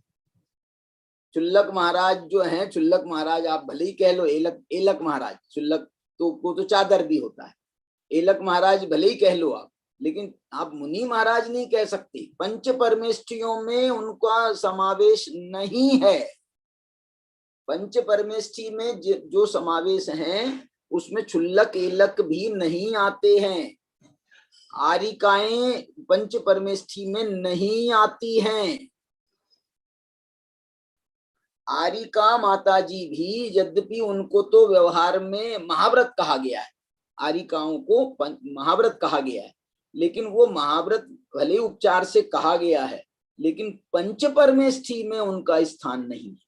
चुल्लक महाराज जो हैं, चुल्लक महाराज आप भले ही कह लो एलक महाराज, चुल्लक तो को तो चादर भी होता है, एलक महाराज भले ही कह लो आप, लेकिन आप मुनि महाराज नहीं कह सकते। पंच परमेष्ठियों में उनका समावेश नहीं है। पंच परमेष्ठी में जो समावेश है उसमें चुल्लक एलक भी नहीं आते हैं। आरिकाएं पंच परमेष्ठी में नहीं आती हैं। आरिका माता जी भी, यद्यपि उनको तो व्यवहार में महाव्रत कहा गया है, आरिकाओं को महाव्रत कहा गया है, लेकिन वो महाव्रत भले उपचार से कहा गया है लेकिन पंच परमेष्ठी में उनका स्थान नहीं है।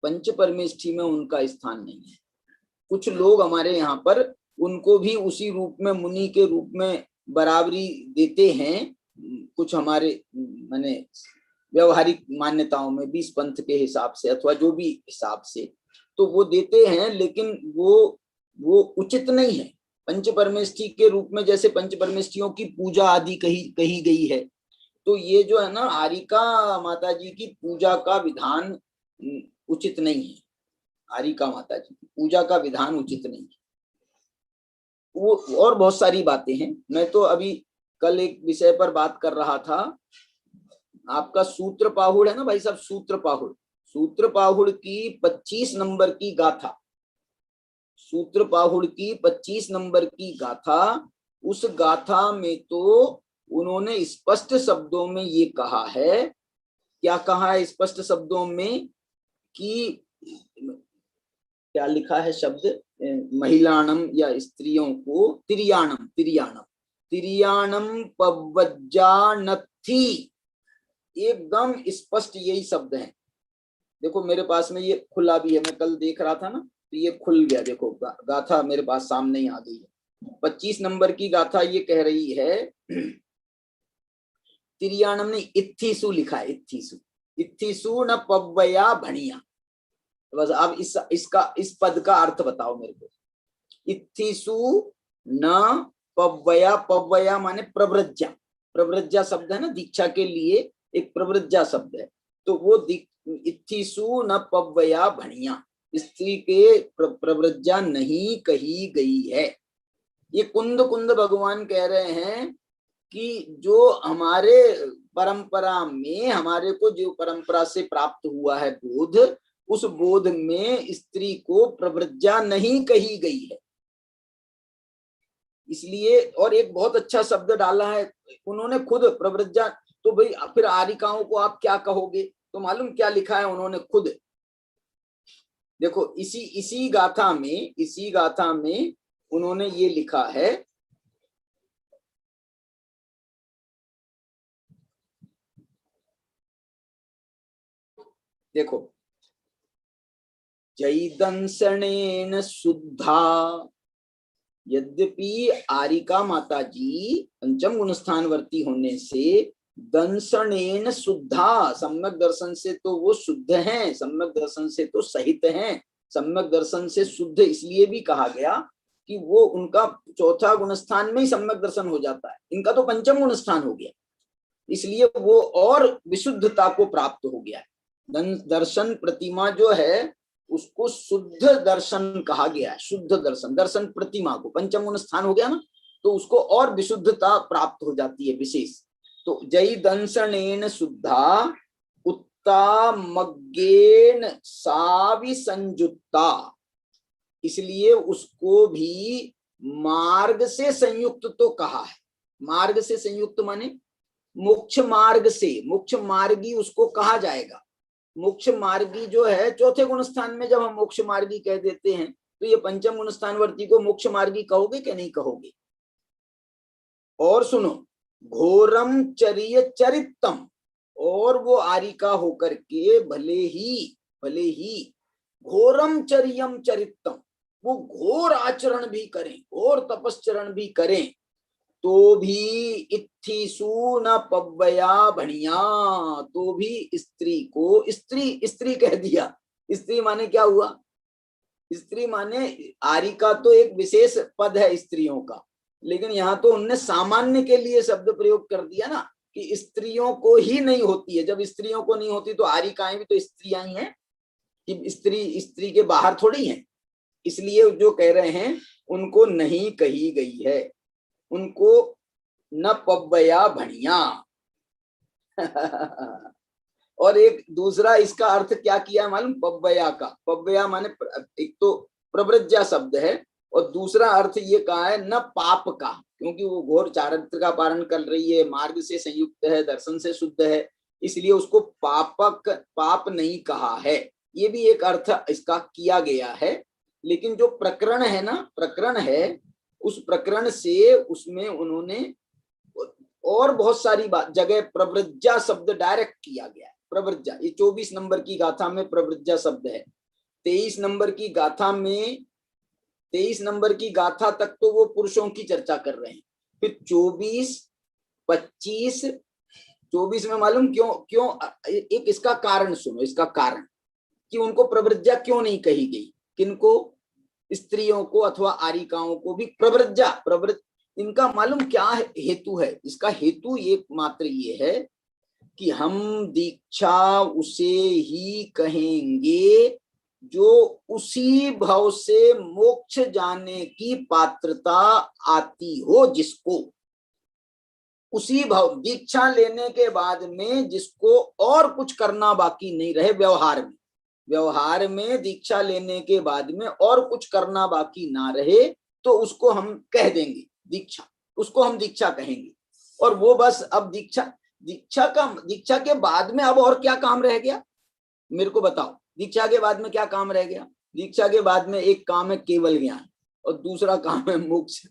पंच परमेष्ठी में उनका स्थान नहीं है। कुछ लोग हमारे यहाँ पर उनको भी उसी रूप में मुनि के रूप में बराबरी देते हैं, कुछ हमारे माने व्यवहारिक मान्यताओं में 20 पंथ के हिसाब से अथवा जो भी हिसाब से तो वो देते हैं, लेकिन वो उचित नहीं है। पंच परमेष्ठी के रूप में जैसे पंच परमेष्ठियों की पूजा आदि कही गई है, तो ये जो है ना आरिका माता जी की पूजा का विधान उचित नहीं है। आरिका माता जी की पूजा का विधान उचित नहीं है। वो और बहुत सारी बातें हैं। मैं तो अभी कल एक विषय पर बात कर रहा था, आपका सूत्र पाहुड़ है ना भाई साहब, सूत्र पाहुड़ की 25 नंबर की गाथा, सूत्र पाहुड़ की 25 नंबर की गाथा, उस गाथा में तो उन्होंने स्पष्ट शब्दों में ये कहा है, क्या कहा है स्पष्ट शब्दों में कि क्या लिखा है शब्द, महिलाणम या स्त्रियों को तिरियाणम पवज्जानथी, एकदम स्पष्ट यही शब्द है। देखो मेरे पास में ये खुला भी है, मैं कल देख रहा था ना, तो ये खुल गया। देखो गाथा मेरे पास सामने ही आ गई है। 25 नंबर की गाथा ये कह रही है, तिरियाणम ने इत्थिसु लिखा है, इत्थिसु, इत्थिसु न पव्वया भणिया। बस अब इस पद का अर्थ बताओ मेरे को। इत्थिसु न पव्वया, पव्वया माने प्रव्रज्या, प्रव्रज्या शब्द है ना, दीक्षा के लिए एक प्रव्रज्या शब्द है। तो वो इत्थिसु न पव्वया भणिया, स्त्री के प्रव्रज्या नहीं कही गई है। ये कुंद कुंद भगवान कह रहे हैं कि जो हमारे परंपरा में, हमारे को जो परंपरा से प्राप्त हुआ है बोध, उस बोध में स्त्री को प्रव्रज्या नहीं कही गई है। इसलिए, और एक बहुत अच्छा शब्द डाला है उन्होंने खुद, प्रव्रज्या। तो भाई फिर आरिकाओं को आप क्या कहोगे? तो मालूम क्या लिखा है उन्होंने खुद? देखो इसी गाथा में उन्होंने ये लिखा है, देखो, जैदंसनेन शुद्धा, यद्यपि आरिका माता जी पंचम गुण स्थानवर्ती होने से दंसनेन शुद्धा, सम्यक दर्शन से तो वो शुद्ध हैं, सम्यक दर्शन से तो सहित हैं। सम्यक दर्शन से शुद्ध इसलिए भी कहा गया कि वो उनका चौथा गुण स्थान में ही सम्यक दर्शन हो जाता है, इनका तो पंचम गुण स्थान हो गया, इसलिए वो और विशुद्धता को प्राप्त हो गया है। दर्शन प्रतिमा जो है उसको शुद्ध दर्शन कहा गया है, शुद्ध दर्शन, दर्शन प्रतिमा को पंचम गुण स्थान हो गया ना, तो उसको और विशुद्धता प्राप्त हो जाती है विशेष। तो जय दंसनेन शुद्धा उत्तामज्ञेन सावि संयुक्ता, इसलिए उसको भी मार्ग से संयुक्त तो कहा है। मार्ग से संयुक्त माने मोक्ष मार्ग से, मोक्ष मार्गी उसको कहा जाएगा। मोक्ष मार्गी जो है चौथे गुण स्थान में, जब हम मोक्ष मार्गी कह देते हैं तो ये पंचम गुण स्थानवर्ती को मोक्ष मार्गी कहोगे कि नहीं कहोगे? और सुनो, घोरम चर्य चरितम, और वो आरिका होकर के भले ही घोरम चर्यम चरितम, वो घोर आचरण भी करें, घोर तपस्चरण भी करें, तो भी इत्थिसु न पव्वया भणिया, तो भी स्त्री को, स्त्री कह दिया। स्त्री माने क्या हुआ? स्त्री माने आरिका तो एक विशेष पद है स्त्रियों का, लेकिन यहाँ तो उनने सामान्य के लिए शब्द प्रयोग कर दिया ना, कि स्त्रियों को ही नहीं होती है। जब स्त्रियों को नहीं होती तो आरिकाएं भी तो स्त्रियां ही हैं, कि स्त्री के बाहर थोड़ी हैं। इसलिए जो कह रहे हैं उनको नहीं कही गई है, उनको न पव्वया भणिया। और एक दूसरा इसका अर्थ क्या किया है मालूम? पव्वया का, पव्वया माने एक तो प्रव्रज्या शब्द है, और दूसरा अर्थ ये कहा है न पाप का, क्योंकि वो घोर चारित्र का पालन कर रही है, मार्ग से संयुक्त है, दर्शन से शुद्ध है, इसलिए उसको पाप नहीं कहा है। ये भी एक अर्थ इसका किया गया है। लेकिन जो प्रकरण है ना, प्रकरण है, उस प्रकरण से उसमें उन्होंने और बहुत सारी जगह प्रव्रज्या शब्द डायरेक्ट किया गया है। प्रव्रज्या, ये 24 नंबर की गाथा में प्रव्रज्या शब्द है। 23 नंबर की गाथा में, 23 नंबर की गाथा तक तो वो पुरुषों की चर्चा कर रहे हैं। फिर 24, 25, 24 में मालूम क्यों एक इसका कारण सुनो, इसका कारण कि उनको प्रव्रज्या क्यों नहीं कही गई। किनको? स्त्रियों को अथवा आरिकाओं को भी प्रव्रज्या, इनका मालूम क्या हेतु है? इसका हेतु एक मात्र ये है कि हम दीक्षा उसे ही कहेंगे जो उसी भाव से मोक्ष जाने की पात्रता आती हो, जिसको उसी भाव, दीक्षा लेने के बाद में जिसको और कुछ करना बाकी नहीं रहे व्यवहार में दीक्षा लेने के बाद में और कुछ करना बाकी ना रहे, तो उसको हम कह देंगे दीक्षा, उसको हम दीक्षा कहेंगे। और वो बस अब दीक्षा के बाद में अब और क्या काम रह गया मेरे को बताओ? दीक्षा के बाद में क्या काम रह गया? दीक्षा के बाद में एक काम है केवल ज्ञान, और दूसरा काम है मोक्ष।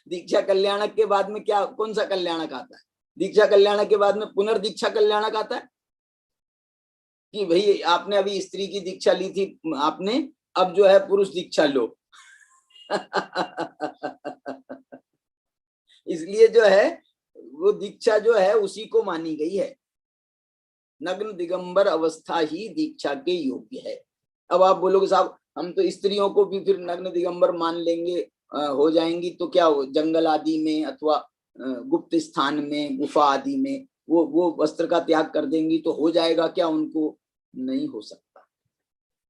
दीक्षा कल्याणक के बाद में क्या, कौन सा कल्याणक आता है? दीक्षा कल्याणक के बाद में पुनर्दीक्षा कल्याणक आता है कि भाई आपने अभी स्त्री की दीक्षा ली थी आपने, अब जो है पुरुष दीक्षा लो। इसलिए जो है वो दीक्षा जो है उसी को मानी गई है। नग्न दिगंबर अवस्था ही दीक्षा के योग्य है। अब आप बोलोगे साहब हम तो स्त्रियों को भी फिर नग्न दिगंबर मान लेंगे, हो जाएंगी तो क्या हो, जंगल आदि में अथवा गुप्त स्थान में गुफा आदि में वो वस्त्र का त्याग कर देंगी तो हो जाएगा क्या उनको? नहीं हो सकता।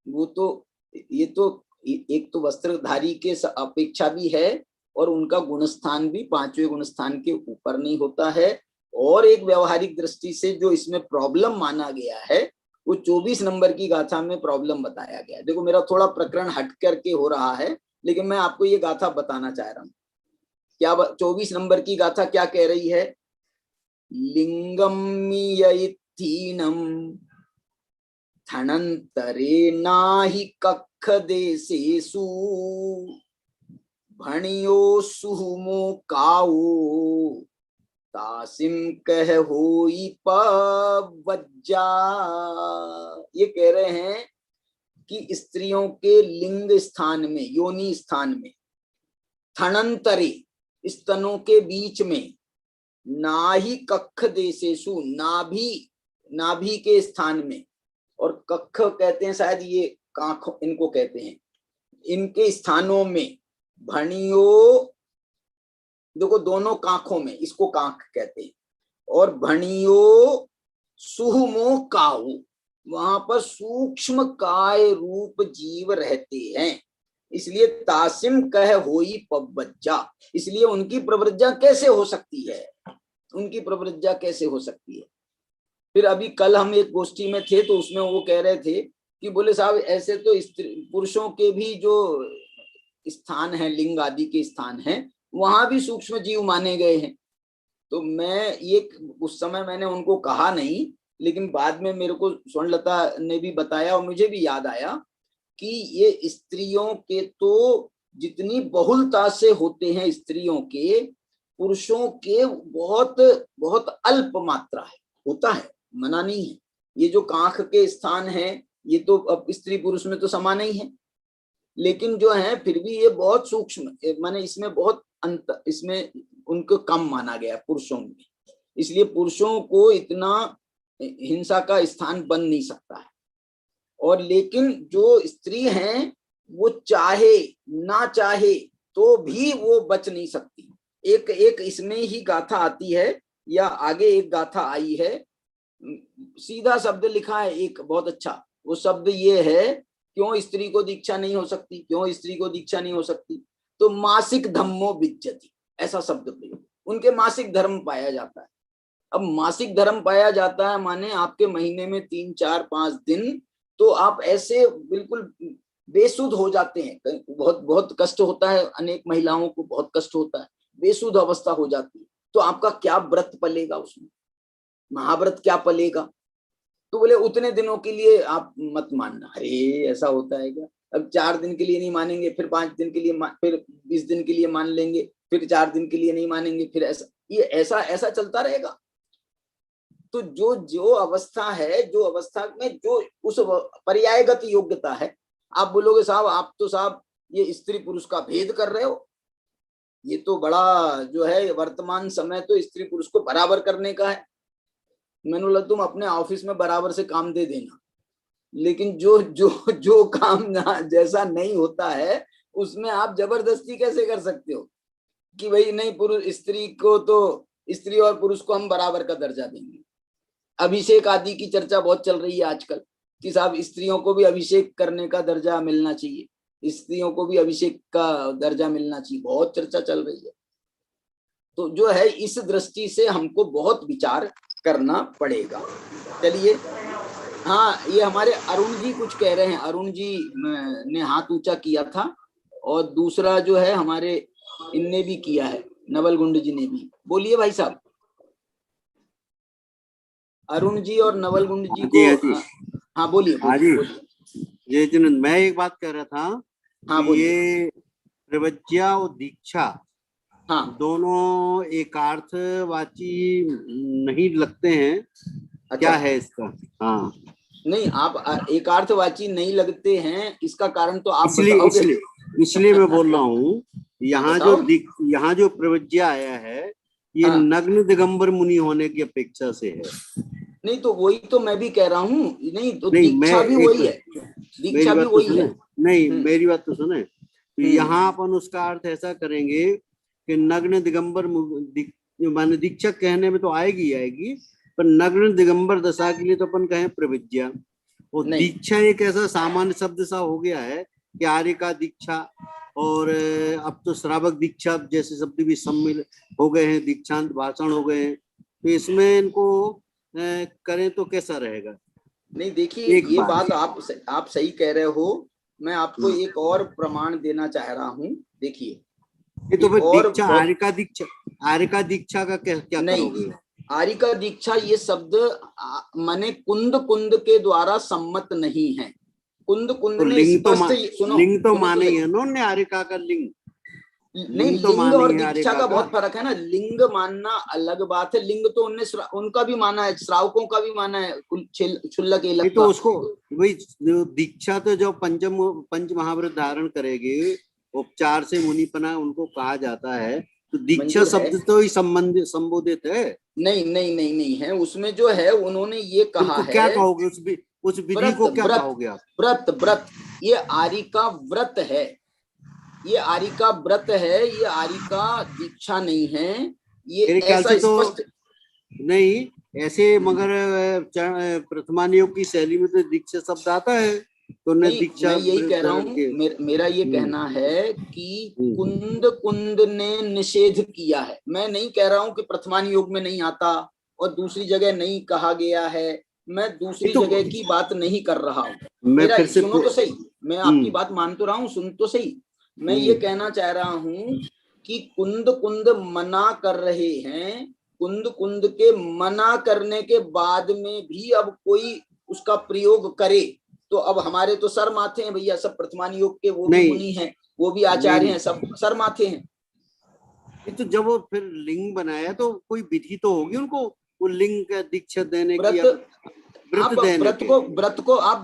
वो तो ये तो एक तो वस्त्रधारी के अपेक्षा भी है और उनका गुणस्थान भी 5वें गुणस्थान के ऊपर नहीं होता है। और एक व्यवहारिक दृष्टि से जो इसमें प्रॉब्लम माना गया है वो 24 नंबर की गाथा में प्रॉब्लम बताया गया है। देखो मेरा थोड़ा प्रकरण हट करके हो रहा है लेकिन मैं आपको ये गाथा बताना चाह रहा हूँ। क्या 24 नंबर की गाथा क्या कह रही है? लिंगम यतीनम थनंतरे नाहि कक्ष देशेषु भणियो सुहुमो काओ तासिम कह होई पवज्जा। ये कह रहे हैं कि स्त्रियों के लिंग स्थान में, योनि स्थान में, थनंतरे स्तनों के बीच में, ना ही कक्ष देशेषु नाभि के स्थान में, और कक्ष कहते हैं शायद ये कांख इनको कहते हैं, इनके स्थानों में भणियो, देखो दोनों कांखों में, इसको कांख कहते हैं, और भणियो सुहुमो काऊ, वहां पर सूक्ष्म काय रूप जीव रहते हैं। इसलिए तासिम कह होई पवज्जा, इसलिए उनकी प्रवृत्ति कैसे हो सकती है? उनकी प्रवृत्ति कैसे हो सकती है? फिर अभी कल हम एक गोष्ठी में थे तो उसमें वो कह रहे थे कि बोले साहब ऐसे तो पुरुषों के भी जो स्थान है, लिंग आदि के स्थान हैं, वहां भी सूक्ष्म जीव माने गए हैं। तो मैं ये उस समय मैंने उनको कहा नहीं, लेकिन बाद में मेरे को स्वर्णलता ने भी बताया और मुझे भी याद आया कि ये स्त्रियों के तो जितनी बहुलता से होते हैं स्त्रियों के, पुरुषों के बहुत बहुत अल्प मात्रा है, होता है, मना नहीं है। ये जो कांख के स्थान है ये तो अब स्त्री पुरुष में तो समान ही है, लेकिन जो है फिर भी ये बहुत सूक्ष्म, माने इसमें बहुत अंतर, इसमें उनको कम माना गया पुरुषों में। इसलिए पुरुषों को इतना हिंसा का स्थान बन नहीं सकता है। और लेकिन जो स्त्री हैं वो चाहे ना चाहे तो भी वो बच नहीं सकती। एक इसमें ही गाथा आती है, या आगे एक गाथा आई है, सीधा शब्द लिखा है एक बहुत अच्छा, वो शब्द ये है, क्यों स्त्री को दीक्षा नहीं हो सकती, क्यों स्त्री को दीक्षा नहीं हो सकती? तो मासिक धम्मो विज्जति, ऐसा शब्द प्रयोग, उनके मासिक धर्म पाया जाता है। अब मासिक धर्म पाया जाता है माने आपके महीने में 3, 4, 5 दिन तो आप ऐसे बिल्कुल बेसुध हो जाते हैं। बहुत बहुत कष्ट होता है, अनेक महिलाओं को बहुत कष्ट होता है, बेसुध अवस्था हो जाती है। तो आपका क्या व्रत पलेगा उसमें, महाव्रत क्या पलेगा? तो बोले उतने दिनों के लिए आप मत मानना। अरे ऐसा होता है क्या? अब 4 दिन के लिए नहीं मानेंगे, फिर 5 दिन के लिए, फिर 20 दिन के लिए मान लेंगे, फिर 4 दिन के लिए नहीं मानेंगे, फिर ऐसा चलता रहेगा। तो जो अवस्था है, जो अवस्था में जो उस पर्यायगत योग्यता है, आप बोलोगे साहब आप तो साहब ये स्त्री पुरुष का भेद कर रहे हो, ये तो बड़ा जो है वर्तमान समय तो स्त्री पुरुष को बराबर करने का है। मैंने बोला तुम अपने ऑफिस में बराबर से काम दे देना, लेकिन जो काम ना जैसा नहीं होता है उसमें आप जबरदस्ती कैसे कर सकते हो कि भाई नहीं पुरुष स्त्री को तो, स्त्री और पुरुष को हम बराबर का दर्जा देंगे। अभिषेक आदि की चर्चा बहुत चल रही है आजकल कि साहब स्त्रियों को भी अभिषेक करने का दर्जा मिलना चाहिए, स्त्रियों को भी अभिषेक का दर्जा मिलना चाहिए, बहुत चर्चा चल रही है। तो जो है इस दृष्टि से हमको बहुत विचार करना पड़ेगा। चलिए, हाँ ये हमारे अरुण जी कुछ कह रहे हैं, अरुण जी ने हाथ ऊंचा किया था, और दूसरा जो है हमारे इनने भी किया है, नवल गुंड जी ने भी। बोलिए भाई साहब, अरुण जी और नवल गुंड जी को। हाँ बोलिए। हाँ जी, ये जिन मैं एक बात कह रहा था, हाँ कि ये प्रवज्ञा और दीक्षा, हाँ दोनों एकार्थवाची नहीं लगते हैं। अच्छा। क्या है इसका? हाँ नहीं, आप एकार्थवाची नहीं लगते हैं, इसका कारण तो आप इसलिए बताओगे। इसलिए इसलिए मैं बोल रहा हूँ, यहाँ जो प्रवज्या आया है ये हाँ। नग्न दिगंबर मुनि होने की अपेक्षा से है। नहीं तो वही तो मैं भी कह रहा हूँ, नहीं तो नहीं, दीक्षा भी एक वही है, मेरी दीक्षा भी बात तो वही सुने। है। नहीं, हम्म। मेरी बात तो सुने। तो यहाँ अपन उसका अर्थ ऐसा करेंगे कि नग्न दिगंबर माने दीक्षा कहने में तो आएगी, पर नग्न दिगंबर दशा के लिए तो अपन कहें प्रविज्ञा। और नहीं। दीक्षा एक ऐसा सामान्य शब्द सा हो गया है कि आर्य का दीक्षा, और अब तो श्रावक दीक्षा जैसे शब्द भी सम्मिलित हो गए हैं, दीक्षांत भाषण हो गए हैं, तो इसमें इनको करें तो कैसा रहेगा? नहीं देखिए, एक ये बात बात आप सही कह रहे हो। मैं आपको एक और प्रमाण देना चाह रहा हूँ। देखिए, ये तो एक फिर और दीक्षा, आर्य का दीक्षा का क्या नहीं, करोगे? आर्य का दीक्षा ये शब्द माने कुंद कुंद के द्वारा सम्मत नहीं है। कुंद कुंद तो ने स्पष्ट, सुनो, लिंग तो सुनो माने सही। ही है उन्होंने, आर्य का लिंग, नहीं, लिंग तो लिंग माने और ही है दीक्षा आर्य का का। बहुत फर्क है ना। लिंग मानना अलग बात है। लिंग तो उनका भी माना है, श्रावकों का भी माना है, क्षुल्लक नहीं एलक तो का। उसको वही जो दीक्षा तो जो पंच महाव्रत धारण करेंगे, उपचार से मुनिपना उनको कहा जाता है, तो दीक्षा मंजूर है। शब्द तो ही संबोधित है। नहीं नहीं नहीं नहीं है, उसमें जो है उन्होंने ये तो कहा उसको क्या है, कहोगे, उस विधि व्रत को क्या व्रत कहोगे आप? व्रत व्रत, ये आर्य का व्रत है, ये आर्य का व्रत है, ये आर्य का दीक्षा नहीं है। ये मेरे ख्याल से ऐसा तो स्पष्ट नहीं ऐसे, मगर प्रथमानियोग की शैली में तो दीक्षा शब्द आता है, तो उन्हें नहीं। दीक्षा मैं यही कह रहा धारण हूँ, के। मेरा ये कहना है कि कुंद कुंद ने निषेध किया है। मैं नहीं कह रहा हूँ कि प्रथमान योग में नहीं आता और दूसरी जगह नहीं कहा गया है। मैं दूसरी तो जगह की बात नहीं कर रहा हूँ। मैं मेरा फिर से सुनो तो सही, मैं आपकी बात मान तो रहा हूँ, सुन तो सही। मैं ये कहना चाह रहा हूँ कि कुंद कुंद मना कर रहे हैं। कुंद कुंद के मना करने के बाद में भी अब कोई उसका प्रयोग करे तो अब हमारे तो सर माथे हैं भैया, सब प्रथमान योग के, वो भी नहीं मुनि हैं, वो भी आचार्य हैं, सब सर माथे हैं। तो जब वो फिर लिंग बनाया तो कोई विधि तो होगी उनको, वो लिंग का दीक्षा देने की, व्रत, व्रत आप देने की।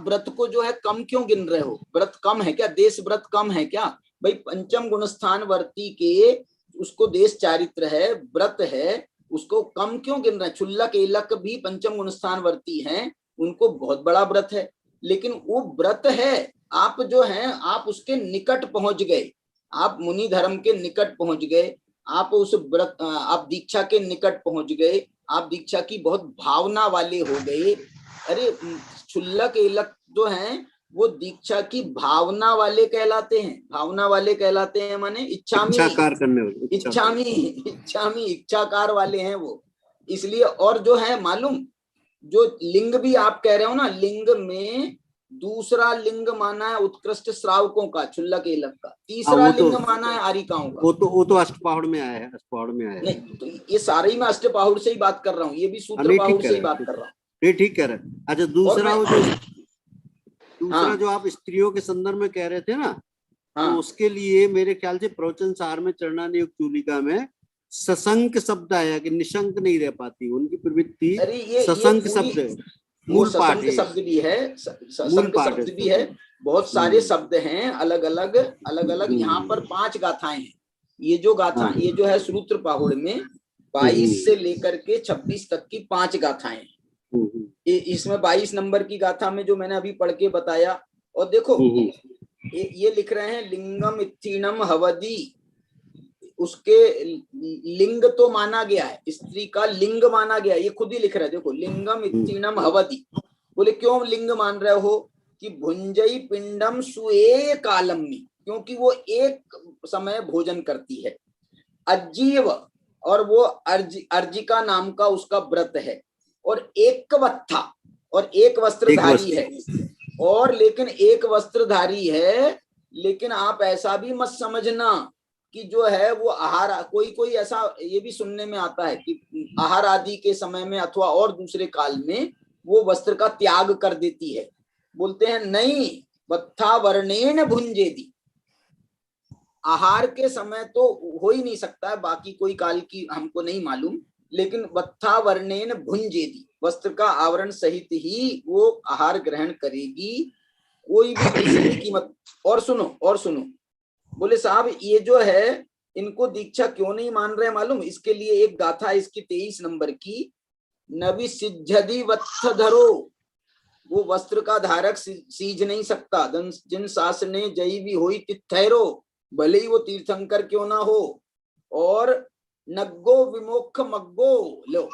व्रत को जो है कम क्यों गिन रहे हो? व्रत कम है क्या? देश व्रत कम है क्या भाई? पंचम गुण स्थान वर्ती के उसको देश चारित्र है, व्रत है, उसको कम क्यों गिन रहे हैं? क्षुल्लक एलक भी पंचम गुण स्थान वर्ती हैं, उनको बहुत बड़ा व्रत है, लेकिन वो व्रत है। आप जो हैं आप उसके निकट पहुंच गए, आप मुनि धर्म के निकट पहुंच गए, आप उस व्रत, आप दीक्षा के निकट पहुंच गए, आप दीक्षा की बहुत भावना वाले हो गए। अरे क्षुल्लक एलक जो हैं वो दीक्षा की भावना वाले कहलाते हैं। भावना वाले कहलाते हैं माने इच्छाकार करने वाले, इच्छाकार वाले हैं वो। इसलिए, और जो है मालूम, जो लिंग भी आप कह रहे हो ना, लिंग में दूसरा लिंग माना है उत्कृष्ट श्रावकों का, क्षुल्लक एलक का। तीसरा लिंग माना है आरिकाओं का। वो तो अष्टपहाड़ में आया है, अष्टपहाड़ में आया है। नहीं तो ये सारे ही मैं अष्टपहाड़ से ही बात कर रहा हूँ, ये भी सूत्र नहीं, पहाड़ से ही बात कर रहा हूँ। नहीं, ठीक कह रहे हैं। अच्छा, दूसरा हाँ, जो आप स्त्रियों के संदर्भ में कह रहे थे ना, हाँ, तो उसके लिए मेरे ख्याल से प्रवचन सार में चरणानियोग चूलिका में सशंक शब्द आया कि निशंक नहीं रह पाती उनकी प्रवृत्ति। अरे ये सशंक पूरी, शब्द है, वो मूल पाठ सशंक है, शब्द भी है, मूल सशंक पाठ शब्द है। भी है, बहुत सारे शब्द हैं, अलग अलग अलग अलग। यहाँ पर 5 गाथाएं हैं। ये जो गाथा, ये जो है सूत्र पाहुड़ में 22 से लेकर के 26 तक की 5 गाथाएं हैं। इसमें 22 नंबर की गाथा में जो मैंने अभी पढ़ के बताया, और देखो ये लिख रहे हैं लिंगम इत्थीणम हवदी, उसके लिंग तो माना गया है, स्त्री का लिंग माना गया है, ये खुद ही लिख रहे हैं। देखो, लिंगम इत्थीणम हवदी, बोले क्यों लिंग मान रहे हो? कि भुंजई पिंडम सुए कालम में, क्योंकि वो एक समय भोजन करती है। अजीव, और वो अर्जिका नाम का उसका व्रत है, और एक वत्था, और एक वस्त्रधारी है, और लेकिन एक वस्त्रधारी है। लेकिन आप ऐसा भी मत समझना कि जो है वो आहार, कोई ऐसा ये भी सुनने में आता है कि आहार आदि के समय में अथवा और दूसरे काल में वो वस्त्र का त्याग कर देती है। बोलते हैं नहीं, वत्था वर्णेन भुंजेति, आहार के समय तो हो ही नहीं सकता है, बाकी कोई काल की हमको नहीं मालूम, लेकिन वत्था वर्णेन भुंजेदी, वस्त्र का आवरण सहित ही वो आहार ग्रहण करेगी, कोई भी किसी भी कीमत। और सुनो, बोले साहब ये जो है इनको दीक्षा क्यों नहीं मान रहे मालूम? इसके लिए एक गाथा है इसकी 23 नंबर की, नवि सिद्धि वत्थ धरो, वो वस्त्र का धारक सीज नहीं सकता, जिन शासने जई भी होई तिथैरो, भले ही वो तीर्थंकर क्यों ना हो। और नग्गो विमोक्ष मग्गो, लो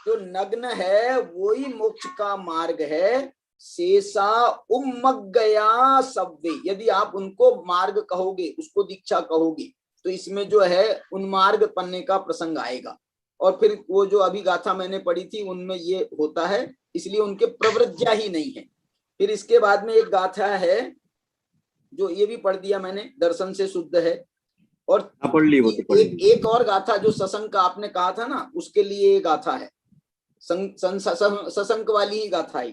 जो नग्न है वही मोक्ष का मार्ग है, शेषा उम्मग्गया सव्वे, यदि आप उनको मार्ग कहोगे, उसको दीक्षा कहोगे, तो इसमें जो है उन्मार्ग पन्ने का प्रसंग आएगा। और फिर वो जो अभी गाथा मैंने पढ़ी थी उनमें ये होता है, इसलिए उनके प्रवृत्तियां ही नहीं है। फिर इसके बाद में एक गाथा है जो ये भी पढ़ दिया मैंने, दर्शन से शुद्ध है। और एक और गाथा जो सशंक का आपने कहा था ना, उसके लिए गाथा है, सशंक वाली ही गाथा है।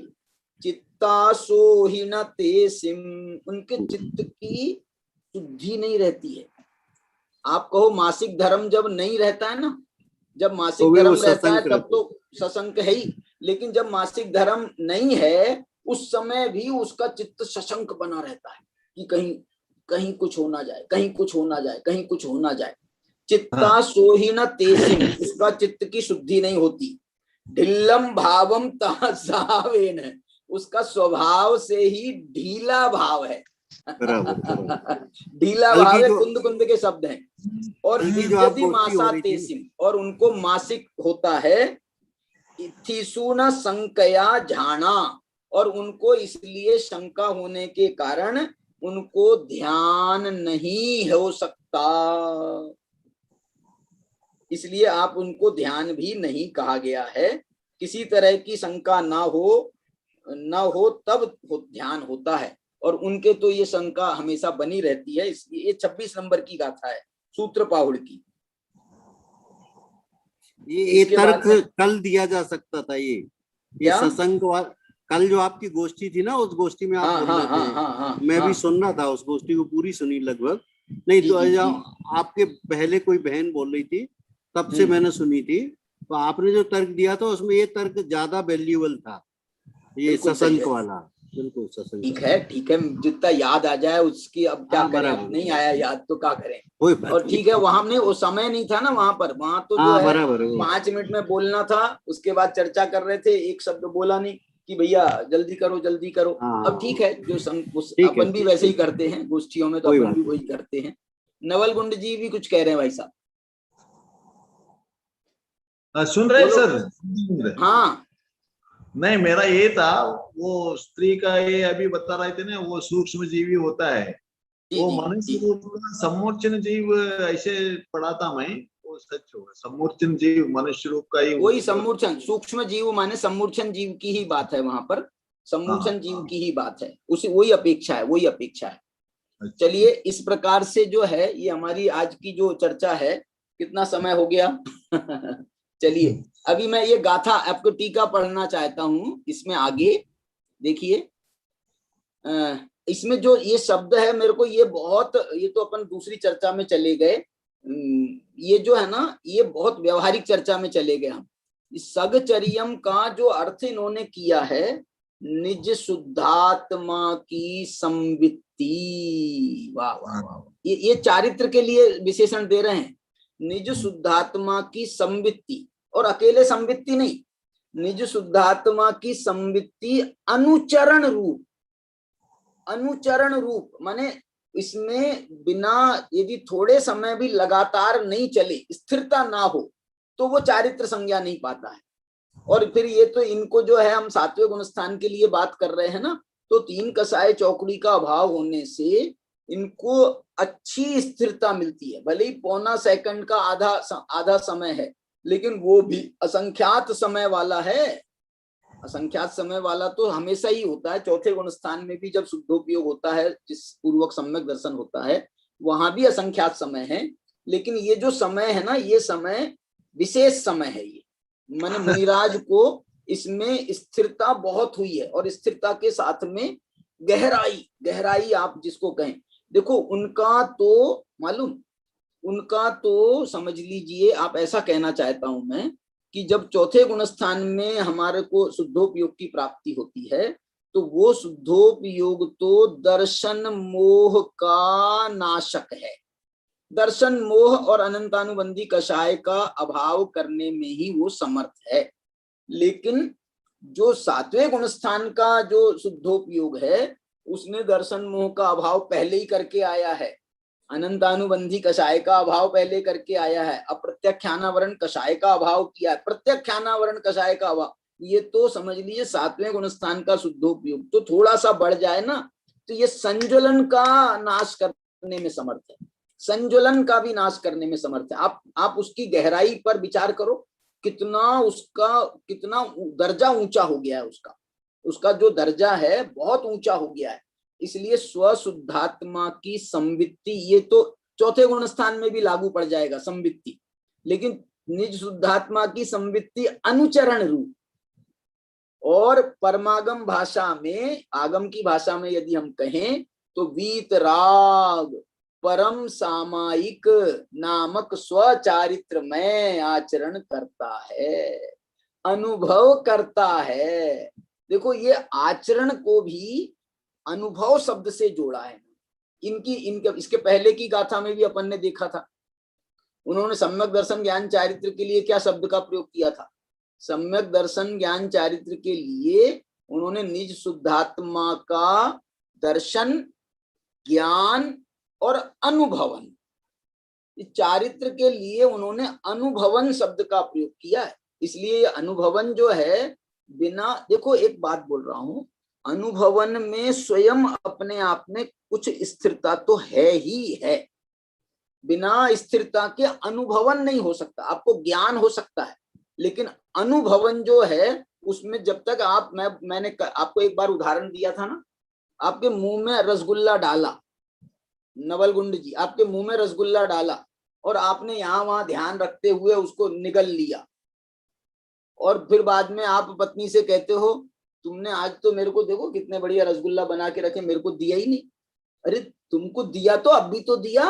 चित्ता सोहिन ते सिम, उनके चित्त की शुद्धि नहीं रहती है। आप कहो मासिक धर्म जब नहीं रहता है ना, जब मासिक धर्म रहता है तब तो सशंक है ही, लेकिन जब मासिक धर्म नहीं है उस समय भी उसका चित्त सशंक बना रहता है कि कहीं कुछ हो ना जाए, कहीं कुछ हो ना जाए, कहीं कुछ हो ना जाए। चित्ता सोहिन तेसिम, उसका चित्त की शुद्धि नहीं होती। ढिल्लम भावम तासावेन, उसका स्वभाव से ही ढीला भाव है। ढीला भाव है, कुंद कुंद के शब्द हैं। और यदि मासा तेसिम, और उनको मासिक होता है। इथिसुन संकया झाना, और उनको इसलिए शंका होने के कारण उनको ध्यान नहीं हो सकता, इसलिए आप उनको ध्यान भी नहीं कहा गया है। किसी तरह की शंका ना हो तब ध्यान होता है, और उनके तो ये शंका हमेशा बनी रहती है। इसलिए ये 26 नंबर की गाथा है सूत्र पाहुड़ की। ये तर्क कल दिया जा सकता था। ये सत्संग कल जो आपकी गोष्ठी थी ना, उस गोष्ठी में आप बोल रहे थे, मैं भी सुन रहा था, उस गोष्ठी को पूरी सुनी लगभग। नहीं तो आपके पहले कोई बहन बोल रही थी, तब से मैंने सुनी थी। तो आपने जो तर्क दिया था उसमें ये तर्क ज्यादा वैल्यूएबल था, ये सत्संग वाला। बिल्कुल सत्संग ठीक है, जितना याद आ जाए उसकी, अब क्या करें, अब नहीं आया याद तो क्या करें। और ठीक है, वहां हमने वो समय नहीं था ना वहां पर, वहां तो जो है 5 मिनट में बोलना था, उसके बाद चर्चा कर रहे थे, एक शब्द बोला नहीं कि भैया जल्दी करो जल्दी करो। अब ठीक है, जो अपन भी वैसे ही करते हैं गोष्ठियों में, तो अपन भी वही करते हैं। नवल गुंड जी भी कुछ कह रहे हैं भाई साहब, सुन रहे सर? हाँ, नहीं मेरा ये था, वो स्त्री का ये अभी बता रहे थे ना, वो सूक्ष्म जीवी होता है, वो मनुष्य रूप का सम्मोचन जीव, ऐसे पढ़ा था मैं, वो सच होगा। सम्मूर्छन जीव मनुष्य रूप का ही, वही सम्मूर्छन, सूक्ष्म जीव माने सम्मूर्छन जीव की ही बात है वहां पर, सम्मूर्छन जीव की ही बात है, उसी वही अपेक्षा है। चलिए, इस प्रकार से जो है ये हमारी आज की जो चर्चा है, कितना समय हो गया चलिए, अभी मैं ये गाथा आपको टीका पढ़ना चाहता हूं। इसमें आगे देखिए, इसमें जो ये शब्द है, मेरे को ये बहुत, ये तो अपन दूसरी चर्चा में चले गए, ये जो है ना, ये बहुत व्यवहारिक चर्चा में चले गए हम। सगचर्यम का जो अर्थ इन्होंने किया है, निज शुद्धात्मा की संवित्ति, वाह वाह वाह, ये चारित्र के लिए विशेषण दे रहे हैं। निज शुद्धात्मा की संवित्ति, और अकेले संवित्ति नहीं, निज शुद्धात्मा की संवित्ति अनुचरण रूप माने इसमें बिना, यदि थोड़े समय भी लगातार नहीं चले, स्थिरता ना हो, तो वो चारित्र संज्ञा नहीं पाता है। और फिर ये तो इनको जो है, हम 7वें गुण स्थान के लिए बात कर रहे हैं ना, तो 3 कसाय चौकड़ी का अभाव होने से इनको अच्छी स्थिरता मिलती है। भले ही पौना सेकंड का आधा समय है, लेकिन वो भी असंख्यात समय वाला है। असंख्यात समय वाला तो हमेशा ही होता है। 4थे गुण स्थान में भी जब शुद्धोपयोग होता है, जिस पूर्वक सम्यक दर्शन होता है, वहां भी असंख्यात समय है। लेकिन ये जो समय है ना, ये समय विशेष समय है। ये माने मुनिराज को इसमें स्थिरता बहुत हुई है, और स्थिरता के साथ में गहराई आप जिसको कहें। देखो, उनका तो मालूम, उनका तो समझ लीजिए, आप ऐसा कहना चाहता हूं मैं कि जब चौथे गुण स्थान में हमारे को शुद्धोपयोग की प्राप्ति होती है, तो वो शुद्धोपयोग तो दर्शन मोह का नाशक है। दर्शन मोह और अनंतानुबंधी कषाय का अभाव करने में ही वो समर्थ है। लेकिन जो सातवें गुण स्थान का जो शुद्धोपयोग है, उसने दर्शन मोह का अभाव पहले ही करके आया है, अनंतानुबंधी कषाय का अभाव पहले करके आया है, अप्रत्याख्यानावरण कषाय का अभाव किया है। प्रत्याख्यानावरण कषाय का अभाव, ये तो समझ लीजिए सातवें गुण स्थान का शुद्धोपयोग तो थोड़ा सा बढ़ जाए ना, तो ये संज्वलन का नाश करने में समर्थ है, संज्वलन का भी नाश करने में समर्थ है। आप उसकी गहराई पर विचार करो, कितना दर्जा ऊंचा हो गया है, उसका जो दर्जा है बहुत ऊंचा हो गया है। इसलिए स्वशुद्धात्मा की संवित्ति, ये तो चौथे गुण स्थान में भी लागू पड़ जाएगा संवित्ति, लेकिन निज शुद्धात्मा की संवित्ति अनुचरण रूप और परमागम भाषा में, आगम की भाषा में यदि हम कहें तो वीतराग परम सामायिक नामक स्वचारित्र में आचरण करता है, अनुभव करता है। देखो ये आचरण को भी अनुभव शब्द से जोड़ा है। इसके पहले की गाथा में भी अपन ने देखा था, उन्होंने सम्यक दर्शन ज्ञान चारित्र के लिए क्या शब्द का प्रयोग किया था? सम्यक दर्शन ज्ञान चारित्र के लिए उन्होंने निज शुद्धात्मा का दर्शन, ज्ञान और अनुभवन, चारित्र के लिए उन्होंने अनुभवन शब्द का प्रयोग किया है। इसलिए अनुभवन जो है बिना, देखो एक बात बोल रहा हूं, अनुभवन में स्वयं अपने आप में कुछ स्थिरता तो है ही है, बिना स्थिरता के अनुभवन नहीं हो सकता। आपको ज्ञान हो सकता है, लेकिन अनुभवन जो है उसमें जब तक मैंने आपको एक बार उदाहरण दिया था ना, आपके मुंह में रसगुल्ला डाला, नवलगुंड जी आपके मुंह में रसगुल्ला डाला और आपने यहाँ वहां ध्यान रखते हुए उसको निगल लिया, और फिर बाद में आप पत्नी से कहते हो तुमने आज तो मेरे को देखो कितने बढ़िया रसगुल्ला बना के रखे, मेरे को दिया ही नहीं। अरे तुमको दिया तो अभी तो दिया,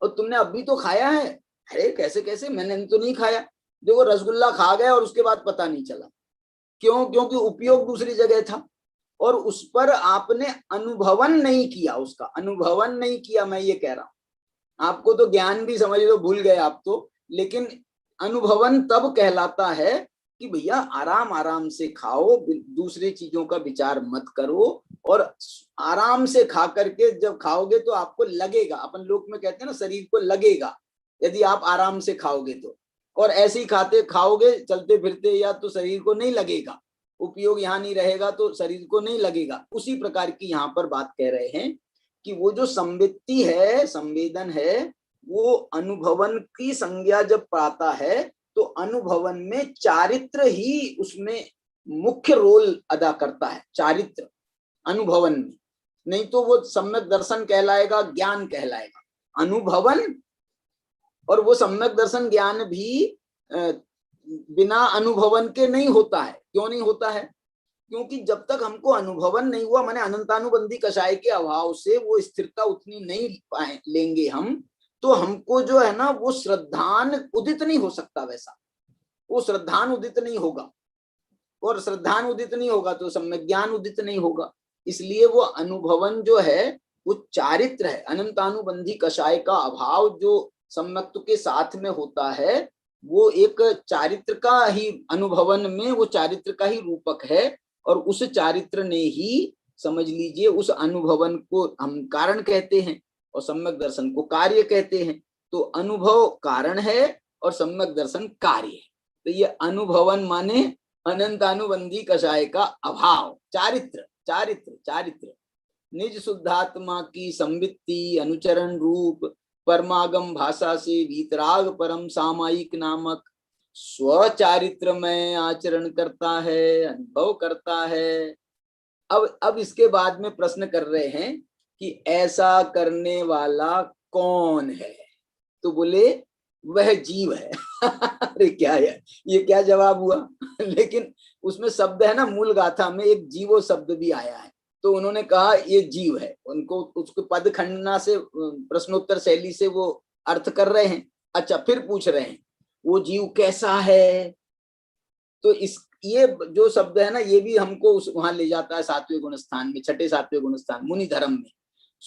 और तुमने अभी तो खाया है। अरे कैसे कैसे, मैंने तो नहीं खाया। देखो रसगुल्ला खा गया और उसके बाद पता नहीं चला, क्यों? क्योंकि उपयोग दूसरी जगह था और उस पर आपने अनुभवन नहीं किया, उसका अनुभवन नहीं किया। मैं ये कह रहा हूं, आपको तो ज्ञान भी समझ लो भूल गए आप तो, लेकिन अनुभवन तब कहलाता है कि भैया आराम आराम से खाओ, दूसरी चीजों का विचार मत करो, और आराम से खा करके जब खाओगे तो आपको लगेगा, अपन लोक में कहते हैं ना शरीर को लगेगा, यदि आप आराम से खाओगे तो, और ऐसे ही खाओगे चलते फिरते या तो शरीर को नहीं लगेगा, उपयोग यहाँ नहीं रहेगा तो शरीर को नहीं लगेगा। उसी प्रकार की यहाँ पर बात कह रहे हैं कि वो जो संवित्ति है, संवेदन है, वो अनुभवन की संज्ञा जब पाता है तो अनुभवन में चारित्र ही उसमें मुख्य रोल अदा करता है, चारित्र अनुभवन में, नहीं तो वो सम्यक दर्शन कहलाएगा, ज्ञान कहलाएगा। अनुभवन और वो सम्यक दर्शन ज्ञान भी बिना अनुभवन के नहीं होता है। क्यों नहीं होता है? क्योंकि जब तक हमको अनुभवन नहीं हुआ, माने अनंतानुबंधी कषाय के अभाव से वो स्थिरता उतनी नहीं लेंगे हम, तो हमको जो है ना वो श्रद्धान उदित नहीं हो सकता, वैसा वो श्रद्धान उदित नहीं होगा, और श्रद्धान उदित नहीं होगा तो सम्यक ज्ञान उदित नहीं होगा। इसलिए वो अनुभवन जो है वो चारित्र है। अनंतानुबंधी कषाय का अभाव जो सम्यक्त्व के साथ में होता है वो एक चारित्र का ही, अनुभवन में वो चारित्र का ही रूपक है, और उस चारित्र ने ही समझ लीजिए उस अनुभवन को हम कारण कहते हैं और सम्यक दर्शन को कार्य कहते हैं। तो अनुभव कारण है और सम्यक दर्शन कार्य है। तो ये अनुभवन माने अनंतानुबंधी कषाय का अभाव, चारित्र चारित्र चारित्र निज शुद्धात्मा की संवित्ति अनुचरण रूप परमागम भाषा से वीतराग परम सामायिक नामक स्वचारित्र में आचरण करता है, अनुभव करता है। अब इसके बाद में प्रश्न कर रहे हैं कि ऐसा करने वाला कौन है? तो बोले वह जीव है। अरे क्या है ये, क्या जवाब हुआ? लेकिन उसमें शब्द है ना, मूल गाथा में एक जीवो शब्द भी आया है, तो उन्होंने कहा ये जीव है। उनको उसको पद खंडना से, प्रश्नोत्तर शैली से वो अर्थ कर रहे हैं। अच्छा, फिर पूछ रहे हैं वो जीव कैसा है? तो इस ये जो शब्द है ना, ये भी हमको वहां ले जाता है सातवें गुण स्थान में, छठे सातवें गुण स्थान मुनि धर्म में।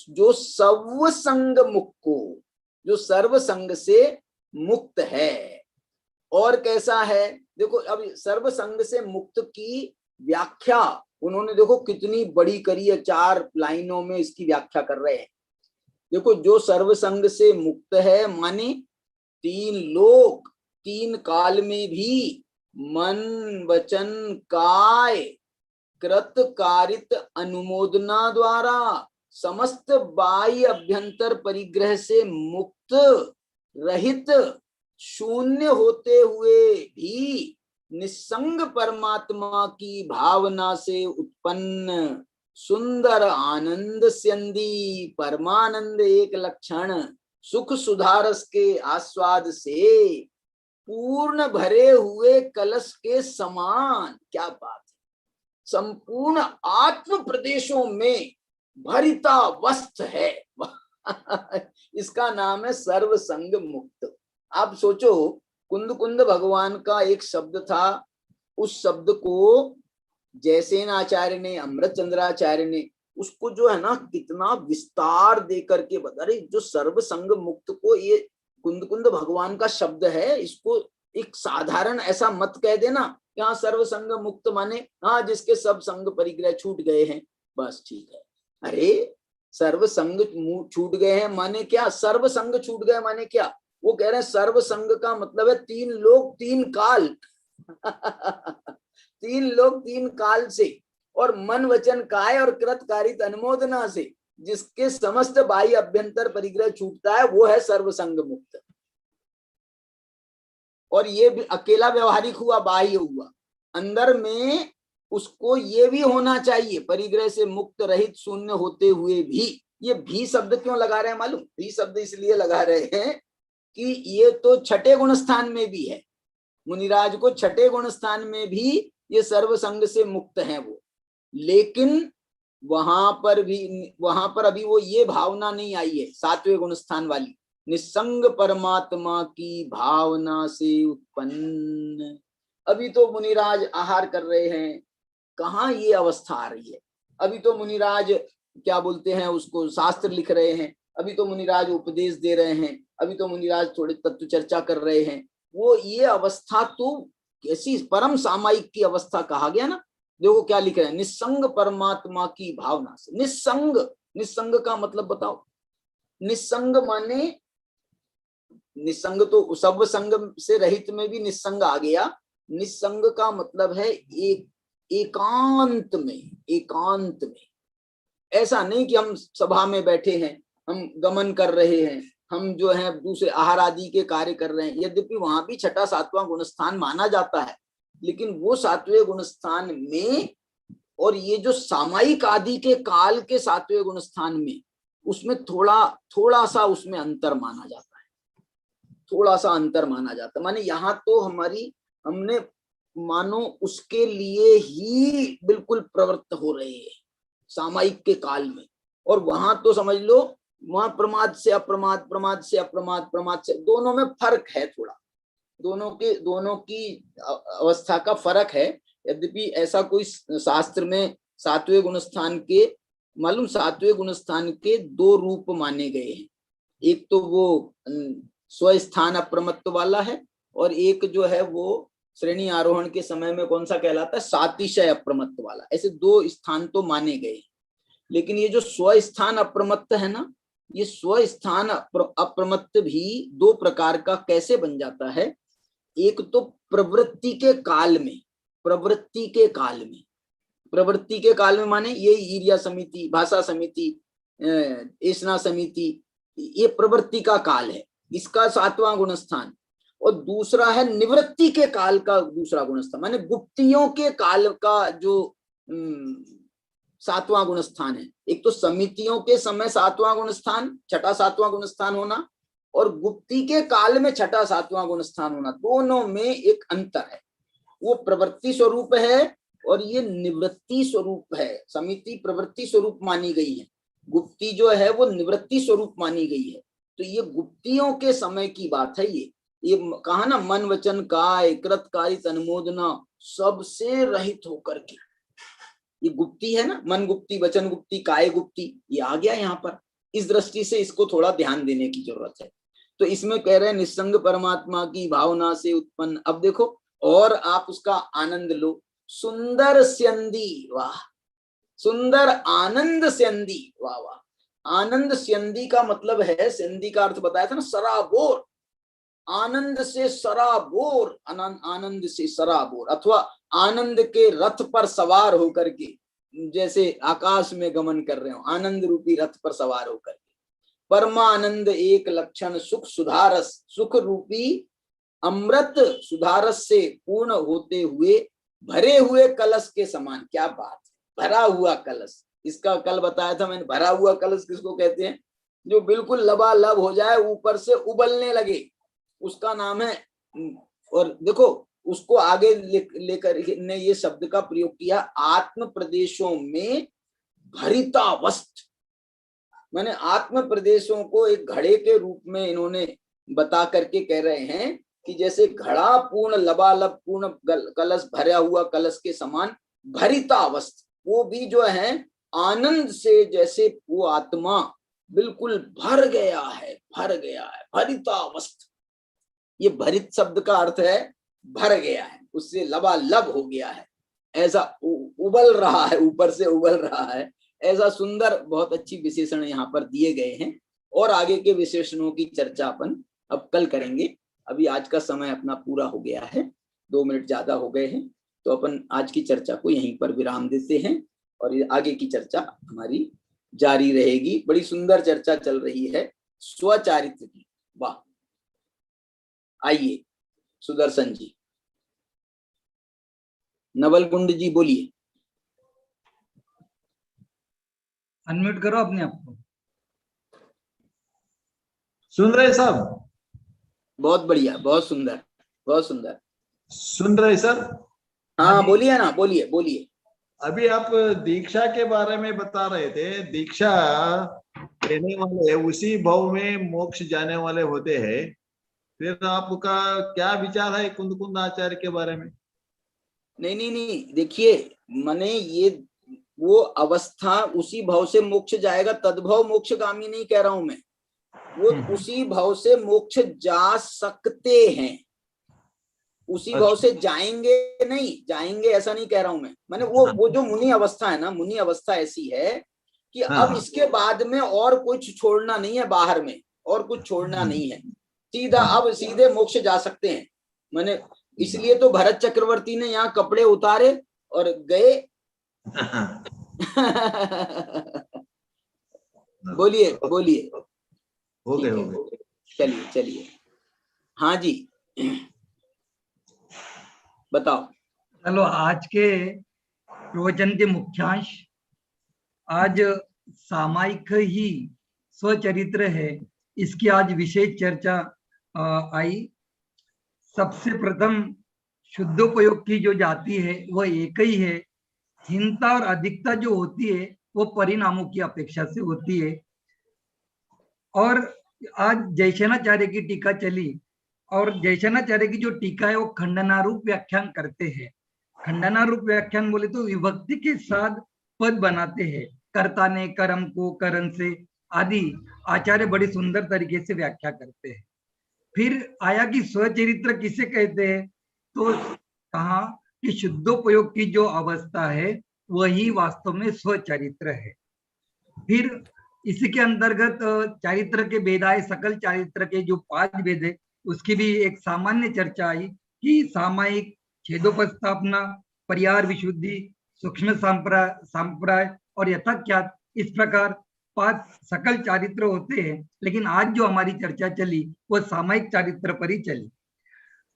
जो सर्व संग मुक्त को, जो सर्व संग से मुक्त है। और कैसा है देखो, अब सर्व संग से मुक्त की व्याख्या उन्होंने देखो कितनी बड़ी करी है, 4 लाइनों में इसकी व्याख्या कर रहे हैं। देखो, जो सर्व संग से मुक्त है माने 3 लोक 3 काल में भी मन वचन काय कृत कारित अनुमोदना द्वारा समस्त बाह्य अभ्यंतर परिग्रह से मुक्त रहित शून्य होते हुए भी निस्संग परमात्मा की भावना से उत्पन्न सुंदर आनंद स्यंदी परमानंद एक लक्षण सुख सुधारस के आस्वाद से पूर्ण भरे हुए कलश के समान, क्या बात है, संपूर्ण आत्म प्रदेशों में भरिता वस्त्र है। इसका नाम है सर्व संग मुक्त। आप सोचो, कुंद कुंद भगवान का एक शब्द था, उस शब्द को जयसेन आचार्य ने, अमृत चंद्राचार्य ने उसको जो है ना कितना विस्तार दे करके बता रहे। जो सर्व संग मुक्त को, ये कुंद कुंद भगवान का शब्द है, इसको एक साधारण ऐसा मत कह देना यहाँ सर्व संग मुक्त माने हाँ जिसके सब संग परिग्रह छूट गए हैं, बस ठीक है। अरे सर्व संग छूट गए हैं माने क्या, सर्व संग छूट गए माने क्या? वो कह रहे हैं सर्व संग का मतलब है 3 लोक 3 काल 3 लोक 3 काल से, और मन वचन काय और कृत कारित अनुमोदना से जिसके समस्त बाह्य अभ्यंतर परिग्रह छूटता है, वो है सर्व संग मुक्त। और ये भी अकेला व्यवहारिक हुआ, बाह्य हुआ, अंदर में उसको ये भी होना चाहिए परिग्रह से मुक्त रहित शून्य होते हुए भी। ये भी शब्द क्यों लगा रहे हैं मालूम? भी शब्द इसलिए लगा रहे हैं कि ये तो छठे गुण स्थान में भी है, मुनिराज को छठे गुण स्थान में भी ये सर्व संग से मुक्त हैं वो, लेकिन वहां पर अभी वो ये भावना नहीं आई है सातवें गुण स्थान वाली, निस्संग परमात्मा की भावना से उत्पन्न। अभी तो मुनिराज आहार कर रहे हैं, कहाँ ये अवस्था आ रही है? अभी तो मुनिराज क्या बोलते हैं उसको, शास्त्र लिख रहे हैं, अभी तो मुनिराज उपदेश दे रहे हैं, अभी तो मुनिराज थोड़े तत्व चर्चा कर रहे हैं। वो ये अवस्था तो कैसी परम सामायिक की अवस्था कहा गया ना। देखो क्या लिख रहे हैं, निस्संग परमात्मा की भावना से। निस्संग, निस्संग का मतलब बताओ? निस्संग माने, निस्संग तो सब संग से रहित में भी निस्संग आ गया। निस्संग का मतलब है एकांत में, एकांत में। ऐसा नहीं कि हम सभा में बैठे हैं, हम गमन कर रहे हैं, हम जो है दूसरे आहार आदि के कार्य कर रहे हैं, यद्यपि वहां भी छठा सातवां गुण स्थान माना जाता है, लेकिन वो सातवें गुण स्थान में और ये जो सामायिक आदि के काल के सातवें गुण स्थान में, उसमें थोड़ा सा उसमें अंतर माना जाता है, थोड़ा सा अंतर माना जाता है। माने यहाँ तो हमने मानो उसके लिए ही बिल्कुल प्रवृत्त हो रहे हैं सामायिक के काल में, और वहां तो समझ लो वहां प्रमाद से अप्रमाद, प्रमाद से अप्रमाद, प्रमाद से, दोनों में फर्क है थोड़ा, दोनों की अवस्था का फर्क है। यद्यपि ऐसा कोई शास्त्र में सातवें गुण स्थान के मालूम, सातवें गुण स्थान के 2 रूप माने गए हैं, एक तो वो स्वस्थान अप्रमत्त वाला है, और एक जो है वो श्रेणी आरोहण के समय में कौन सा कहलाता है, सातिशय अप्रमत्त वाला। ऐसे 2 स्थान तो माने गए, लेकिन ये जो स्वस्थान अप्रमत्त है ना, ये स्वस्थान अप्रमत्त भी 2 प्रकार का कैसे बन जाता है। एक तो प्रवृत्ति के काल में, प्रवृत्ति के काल में, प्रवृत्ति के काल में माने ये ईर्या समिति, भाषा समिति, ऐसना समिति, ये प्रवृत्ति का काल है, इसका 7वां गुण स्थान। और दूसरा है निवृत्ति के काल का दूसरा गुण स्थान, माने गुप्तियों के काल का जो 7वां गुण स्थान है। एक तो समितियों के समय 7वां गुण स्थान, छठा 7वां गुण स्थान होना, और गुप्ती के काल में छठा 7वां गुण स्थान होना, दोनों में एक अंतर है। वो प्रवृत्ति स्वरूप है और ये निवृत्ति स्वरूप है। समिति प्रवृत्ति स्वरूप मानी गई है, गुप्ती जो है वो निवृत्ति स्वरूप मानी गई है। तो ये गुप्तियों के समय की बात है। ये कहा ना, मन वचन काय कृत कारित अनुमोदना सबसे रहित होकर के, ये गुप्ती है ना, मन गुप्ती, वचन गुप्ती, काय गुप्ती, ये आ गया यहाँ पर। इस दृष्टि से इसको थोड़ा ध्यान देने की जरूरत है। तो इसमें कह रहे हैं निस्संग परमात्मा की भावना से उत्पन्न। अब देखो और आप उसका आनंद लो। सुंदर स्यंदी, वाह, सुंदर आनंद स्यंदी, वाह वाह। आनंद स्यंदी का मतलब है, स्यंदी का अर्थ बताया था ना, सराबोर, आनंद से सराबोर, आनंद से सराबोर, अथवा आनंद के रथ पर सवार होकर के, जैसे आकाश में गमन कर रहे हो, आनंद रूपी रथ पर सवार होकर के। परमानंद एक लक्षण सुख सुधारस, सुख रूपी अमृत सुधारस से पूर्ण होते हुए भरे हुए कलश के समान। क्या बात है, भरा हुआ कलश। इसका कल बताया था मैंने, भरा हुआ कलश किसको कहते हैं? जो बिल्कुल लबालब हो जाए, ऊपर से उबलने लगे, उसका नाम है। और देखो उसको आगे लेकर ने ये शब्द का प्रयोग किया, आत्म प्रदेशों में भरितावस्थ। मैंने आत्म प्रदेशों को एक घड़े के रूप में इन्होंने बता करके कह रहे हैं कि जैसे घड़ा पूर्ण लबालब पूर्ण कलश, भरा हुआ कलश के समान भरितावस्थ, वो भी जो है आनंद से, जैसे वो आत्मा बिल्कुल भर गया है, भर गया है, भरितावस्थ। ये भरित शब्द का अर्थ है भर गया है, उससे लबालब हो गया है, ऐसा उबल रहा है, ऊपर से उबल रहा है, ऐसा सुंदर, बहुत अच्छी विशेषण यहाँ पर दिए गए हैं। और आगे के विशेषणों की चर्चा अपन अब कल करेंगे। अभी आज का समय अपना पूरा हो गया है, 2 मिनट ज्यादा हो गए हैं, तो अपन आज की चर्चा को यहीं पर विराम देते हैं और आगे की चर्चा हमारी जारी रहेगी। बड़ी सुंदर चर्चा चल रही है स्वचारित्र की। वाह, आइए सुदर्शन जी, नवल कुंड जी बोलिए। अनम्यूट करो अपने आप को। सुन रहे सब? बहुत बढ़िया, बहुत सुंदर, बहुत सुंदर। सुन रहे सर? हाँ बोलिए ना, बोलिए बोलिए। अभी आप दीक्षा के बारे में बता रहे थे। दीक्षा लेने वाले उसी भाव में मोक्ष जाने वाले होते हैं। फिर आपका क्या विचार है कुंद आचार्य के बारे में? नहीं नहीं नहीं, देखिए मैंने ये वो अवस्था उसी भाव से मोक्ष जाएगा, तद्भव मोक्षगामी नहीं कह रहा हूं मैं। वो उसी भाव से मोक्ष जा सकते हैं, उसी भाव से जाएंगे नहीं, जाएंगे ऐसा नहीं कह रहा हूं मैंने वो जो मुनि अवस्था है ना, मुनि अवस्था ऐसी है कि अब इसके बाद में और कुछ छोड़ना नहीं है, बाहर में और कुछ छोड़ना नहीं है, सीधा अब सीधे मोक्ष जा सकते हैं। मैंने इसलिए तो भरत चक्रवर्ती ने यहाँ कपड़े उतारे और गए। बोलिए बोलिए। हो गए। चलिए चलिए, हाँ जी बताओ। चलो आज के प्रवचन के मुख्यांश, आज सामायिक ही स्वचरित्र है, इसकी आज विशेष चर्चा आई। सबसे प्रथम शुद्धोपयोग की जो जाति है वह एक ही है। हीनता और अधिकता जो होती है वो परिणामों की अपेक्षा से होती है। और आज जयसेनाचार्य की टीका चली, और जयसेनाचार्य की जो टीका है वो खंडनारूप व्याख्यान करते हैं। खंडनारूप व्याख्यान बोले तो विभक्ति के साथ पद बनाते हैं, कर्ता ने कर्म को करण से आदि आचार्य बड़ी सुंदर तरीके से व्याख्या करते हैं। फिर आया कि स्वचरित्र किसे कहते हैं, तो कहा कि शुद्धोपयोग की जो अवस्था है वही वास्तव में स्वचरित्र है। फिर इसी के अंतर्गत चारित्र के भेद आए, सकल चारित्र के जो 5 भेद है उसकी भी एक सामान्य चर्चा आई कि सामायिक, छेदोपस्थापना, परिहार विशुद्धि, सूक्ष्म संप्राय और यथाख्यात, इस प्रकार 5 सकल चारित्र होते हैं। लेकिन आज जो हमारी चर्चा चली वो सामायिक चारित्र पर ही चली।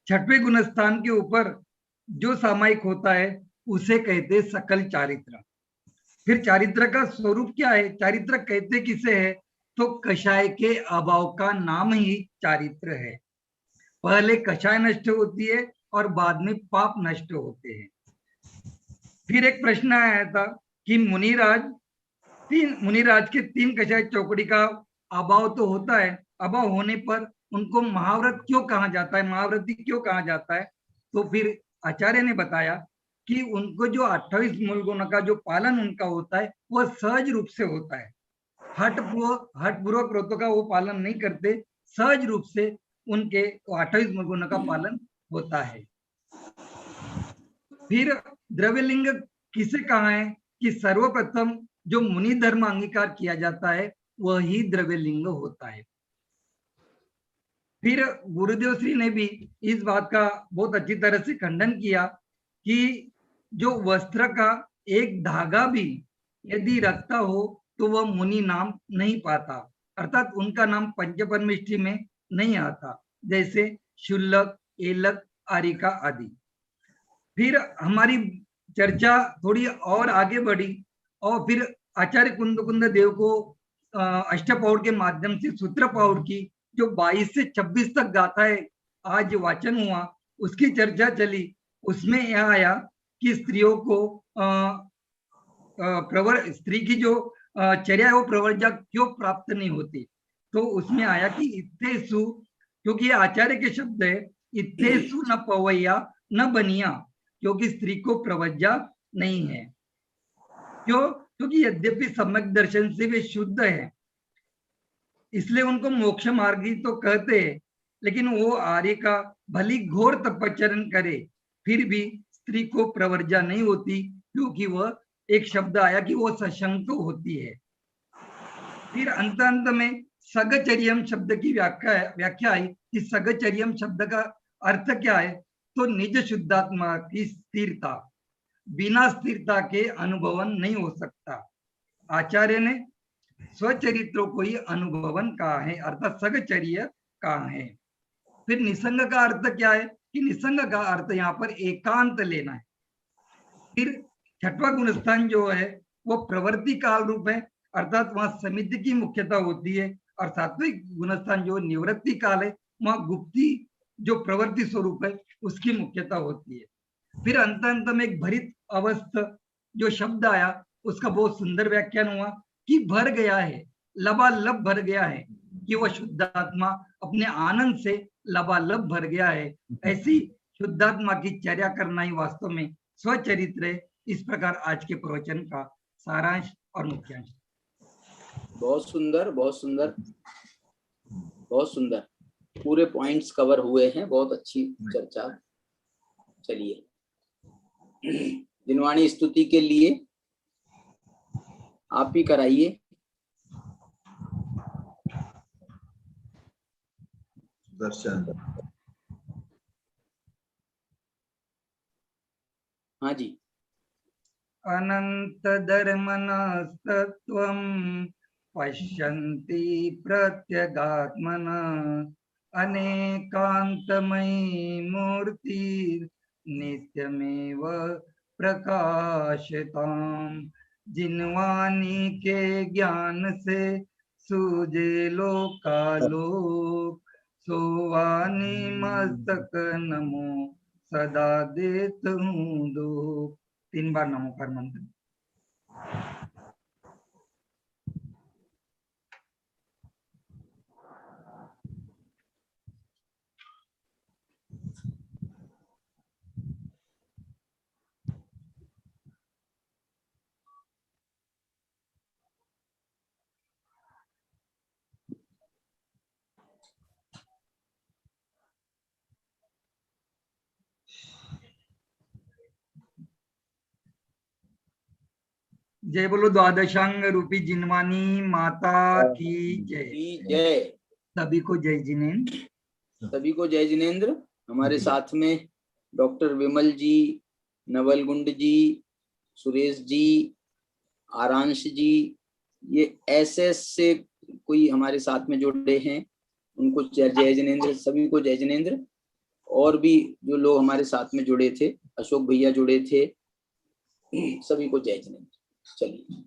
6वें गुणस्थान के ऊपर जो सामायिक होता है उसे कहते हैं सकल चारित्र। फिर चारित्र का स्वरूप क्या है, चारित्र कहते किसे है, तो कषाय के अभाव का नाम ही चारित्र है। पहले कषाय नष्ट होती है और बाद में पाप नष्ट होते हैं। फिर एक प्रश्न आया था कि मुनिराज के 3 कषाय चौकड़ी का अभाव तो होता है, अभाव होने पर उनको महाव्रत क्यों कहा जाता है, महाव्रती क्यों कहा जाता है? तो फिर आचार्य ने बताया कि उनको जो 28 मूल गुणों का जो पालन उनका होता है वह सहज रूप से होता है। हठपूर्वक व्रतों का वो पालन नहीं करते, सहज रूप से उनके 28 मूल गुणों का पालन होता है। फिर द्रव्यलिंग किसे कहा है कि सर्वप्रथम जो मुनि धर्म अंगीकार किया जाता है वही द्रव्यलिंग होता है। फिर गुरुदेव श्री ने भी इस बात का बहुत अच्छी तरह से खंडन किया कि जो वस्त्र का एक धागा भी यदि रखता हो तो वह मुनि नाम नहीं पाता, अर्थात उनका नाम पंचपरमेष्ठी में नहीं आता, जैसे शुल्लक, एलक, आरिका आदि। फिर हमारी चर्चा थोड़ी और आगे बढ़ी और फिर आचार्य कुंद देव को अष्टपौर के माध्यम से सूत्र पौर की जो 22 से 26 तक गाथाएं आज वाचन हुआ उसकी चर्चा चली। उसमें यह आया कि स्त्रियों को स्त्री की जो चर्या है वो प्रवर्जा क्यों प्राप्त नहीं होती, तो उसमें आया कि इत्तेसु, क्योंकि ये आचार्य के शब्द है, इत्तेसु न पवैया न बनिया, क्योंकि स्त्री को प्रवर्जा नहीं है। क्यों? क्योंकि यद्यपि सम्यक दर्शन से वे शुद्ध है, इसलिए उनको मोक्ष मार्गी तो कहते हैं, लेकिन वो आर्य का भली घोर तपस्चरण करे फिर भी स्त्री को प्रवर्जा नहीं होती, क्योंकि वह एक शब्द आया कि वो सशंक होती है। फिर अंत में सगचर्यम शब्द की व्याख्या आई कि सगचर्यम शब्द का अर्थ क्या है, तो निज शुद्धात्मा की स्थिरता, बिना स्थिरता के अनुभवन नहीं हो सकता। आचार्य ने स्वचरित्रों को ही अनुभवन कहा है, अर्थात सगचर्य कहा है। फिर निसंग का अर्थ क्या है कि निसंग का अर्थ यहाँ पर एकांत लेना है। फिर छठवां गुणस्थान जो है वो प्रवृत्ति काल रूप है, अर्थात वहां समिति की मुख्यता होती है, और सात्विक गुणस्थान जो निवृत्ति काल है वहां गुप्ती जो प्रवृत्ति स्वरूप है उसकी मुख्यता होती है। फिर अंत में एक भरित अवस्थ जो शब्द आया उसका बहुत सुंदर व्याख्यान हुआ कि भर गया है, लबालब भर गया है, कि वह शुद्धात्मा अपने आनंद से लबालब भर गया है। ऐसी शुद्धात्मा की चर्या करना ही वास्तव में स्वचरित्र है। इस प्रकार आज के प्रवचन का सारांश और मुख्यांश। बहुत सुंदर, बहुत सुंदर, बहुत सुंदर, पूरे पॉइंट्स कवर हुए हैं, बहुत अच्छी चर्चा। चलिए जिनवाणी स्तुति के लिए आप ही कराइए। दर्शन। हाँ जी। अनंत धर्मनस्तत्वं पश्यन्ति प्रत्यगात्मन अनेकांतमयी मूर्ति नित्यमेव प्रकाशताम्। जिनवाणी के ज्ञान से सूझे लोकालोक, सोवानी मस्तक नमो सदा देत हूँ लोक। 3 बार नमोकार मंत्र। जय बोलो द्वादशांग रूपी जिनवानी माता की जय। जय। सभी को जय जिनेन्द्र। सभी को जय जिनेन्द्र। हमारे साथ में डॉक्टर विमल जी, नवल गुंड जी, सुरेश जी, आरांश जी, ये एसएस से कोई हमारे साथ में जुड़े हैं, उनको जय जिनेन्द्र। सभी को जय जिनेन्द्र। और भी जो लोग हमारे साथ में जुड़े थे, अशोक भैया जुड़े थे, सभी को जय जिनेन्द्र। चलिए।